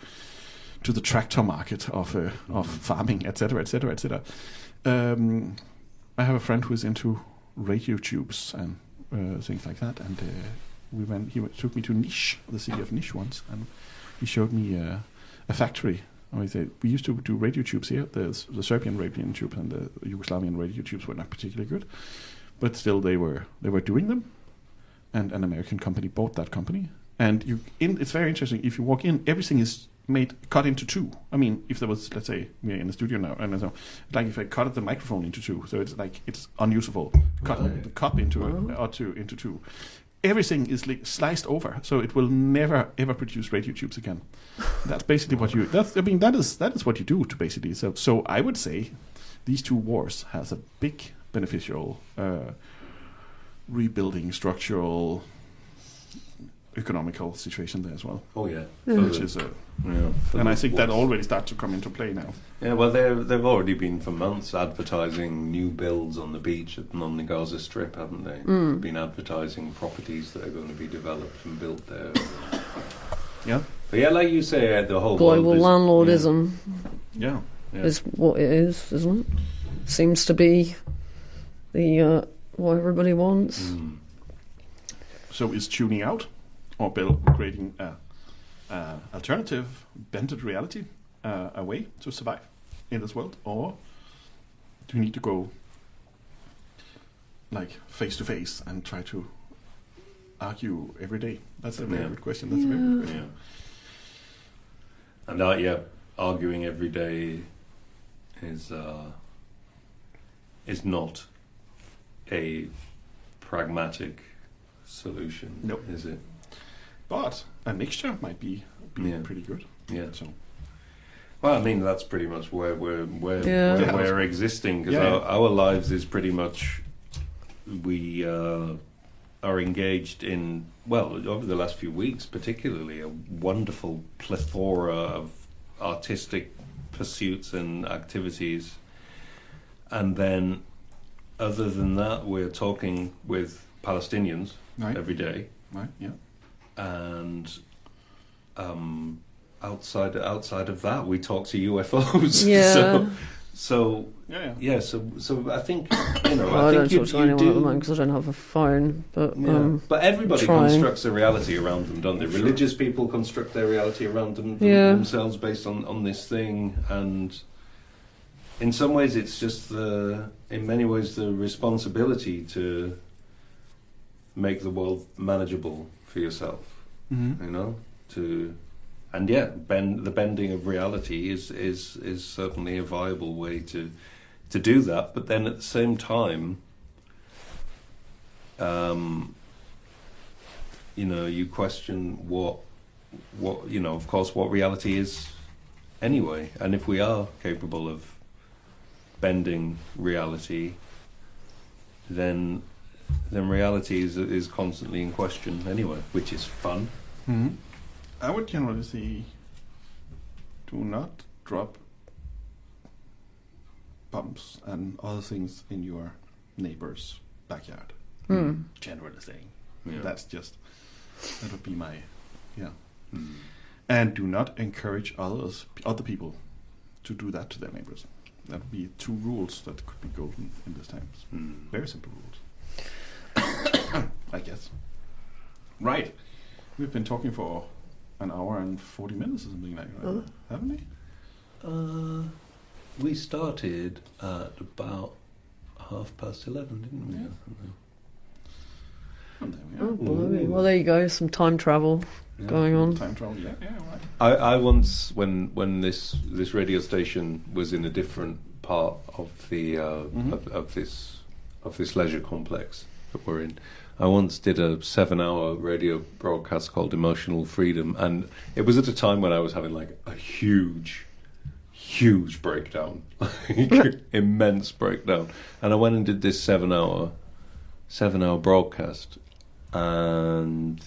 the tractor market of farming, etc., etc., etc. I have a friend who is into radio tubes and things like that, and he took me to Niš, the city of Niš once, and he showed me a factory. We used to do radio tubes here. The Serbian radio tubes and the Yugoslavian radio tubes were not particularly good, but still they were doing them, and an American company bought that company. And it's very interesting. If you walk in, everything is cut into two. I mean, if there was, let's say, we're in the studio now, and so, like if I cut the microphone into two, so it's like it's unusable. Cut the cup into two. Everything is sliced over, so it will never ever produce radio tubes again. That's basically what you. That is what you do to basically. So I would say these two wars has a big beneficial rebuilding structural. Economical situation there as well. Oh yeah, which is and I think that already starts to come into play now. Yeah, well, they've already been for months advertising new builds on the beach on the Gaza Strip, haven't they? Been advertising properties that are going to be developed and built there. Yeah, but yeah, like you say, the whole global landlordism. Yeah, is what it is, isn't it? Seems to be the what everybody wants. So is tuning out or creating alternative bended reality a way to survive in this world, or do you need to go like face to face and try to argue every day? That's a very good question. That's a very good question. And arguing every day is not a pragmatic solution. Nope. Is it? But a mixture might be pretty good. Yeah. So. Well, I mean, that's pretty much where we're existing, because our lives is pretty much we are engaged in, well, over the last few weeks particularly, a wonderful plethora of artistic pursuits and activities, and then other than that we're talking with Palestinians every day, right? Yeah. And outside of that, we talk to UFOs. Yeah. So I think well, I don't talk to anyone at the moment because I don't have a phone. But everybody constructs a reality around them, don't they? Religious people construct their reality around themselves based on this thing, and in some ways, it's just in many ways the responsibility to make the world manageable for yourself. The bending of reality is certainly a viable way to do that. But then at the same time, you question what of course what reality is anyway. And if we are capable of bending reality, then reality is constantly in question anyway, which is fun. Mm-hmm. I would generally say, do not drop bombs and other things in your neighbor's backyard. Generally saying, that would be my, And do not encourage other people to do that to their neighbors. That would be 2 rules that could be golden in this times. Very simple rules. I guess. Right. We've been talking for an hour and 40 minutes or something like that, haven't we? We started at about 11:30, didn't we? And there we are. Oh, blimey. Well, there you go. Some time travel going on. Time travel, yeah, right. I once, when this radio station was in a different part of the of this leisure complex that we're in, I once did a 7-hour radio broadcast called Emotional Freedom, and it was at a time when I was having like a huge breakdown, like immense breakdown, and I went and did this 7-hour broadcast, and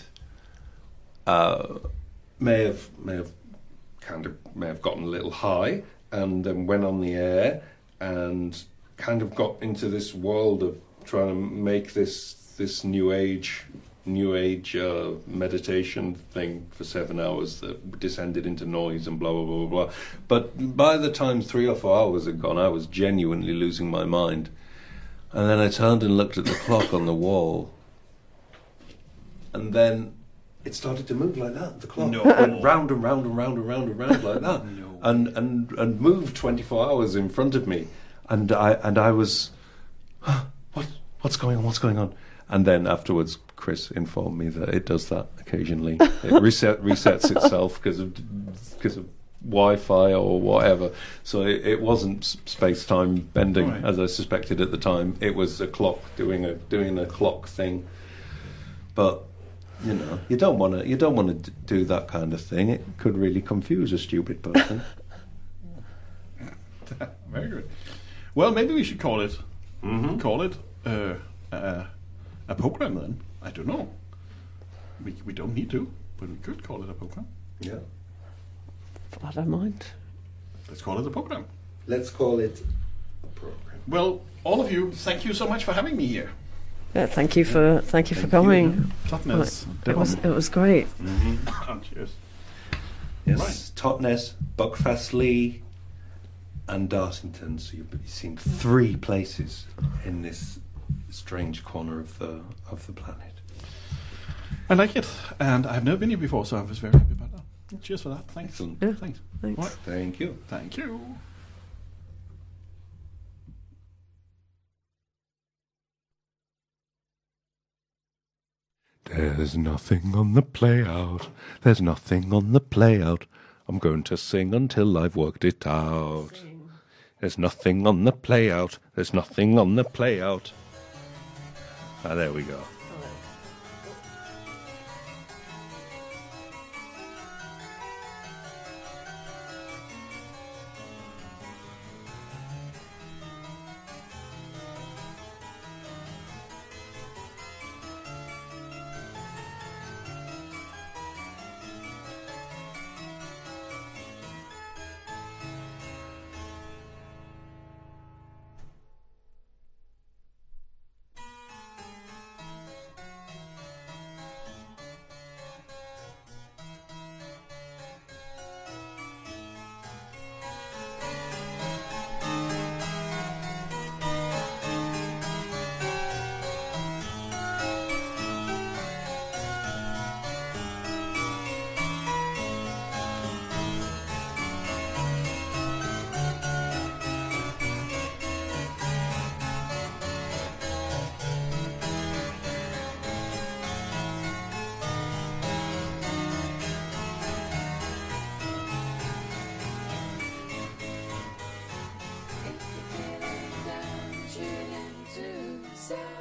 may have gotten a little high, and then went on the air and kind of got into this world of trying to make this new age meditation thing for 7 hours that descended into noise and blah blah blah blah blah. But by the time 3 or 4 hours had gone, I was genuinely losing my mind. And then I turned and looked at the clock on the wall, and then it started to move like that. The clock went round and round and round and round and round like that, and moved 24 hours in front of me, and I was, what's going on? And then afterwards, Chris informed me that it does that occasionally. It resets itself because of Wi-Fi or whatever. So it wasn't space-time bending, as I suspected at the time. It was a clock doing a clock thing. But you don't want to do that kind of thing. It could really confuse a stupid person. Very good. Well, maybe we should call it a program then. I don't know. We don't need to, but we could call it a program. Yeah. I don't mind. Let's call it a program. Let's call it a program. Well, all of you, thank you so much for having me here. Yeah, thank you for coming. Totnes. It was great. Cheers. Yes, Right. Totnes, Buckfastleigh, and Dartington. So you've seen 3 places in this strange corner of the planet. I like it, and I've never been here before, so I was very happy about that. Cheers for that. Thanks. Excellent. Yeah. Thanks. Thanks. Right. Thank you. Thank you. There's nothing on the playout. There's nothing on the playout. I'm going to sing until I've worked it out. There's nothing on the playout. There's nothing on the playout. Ah, there we go. If you're feeling down, tune into Soundart.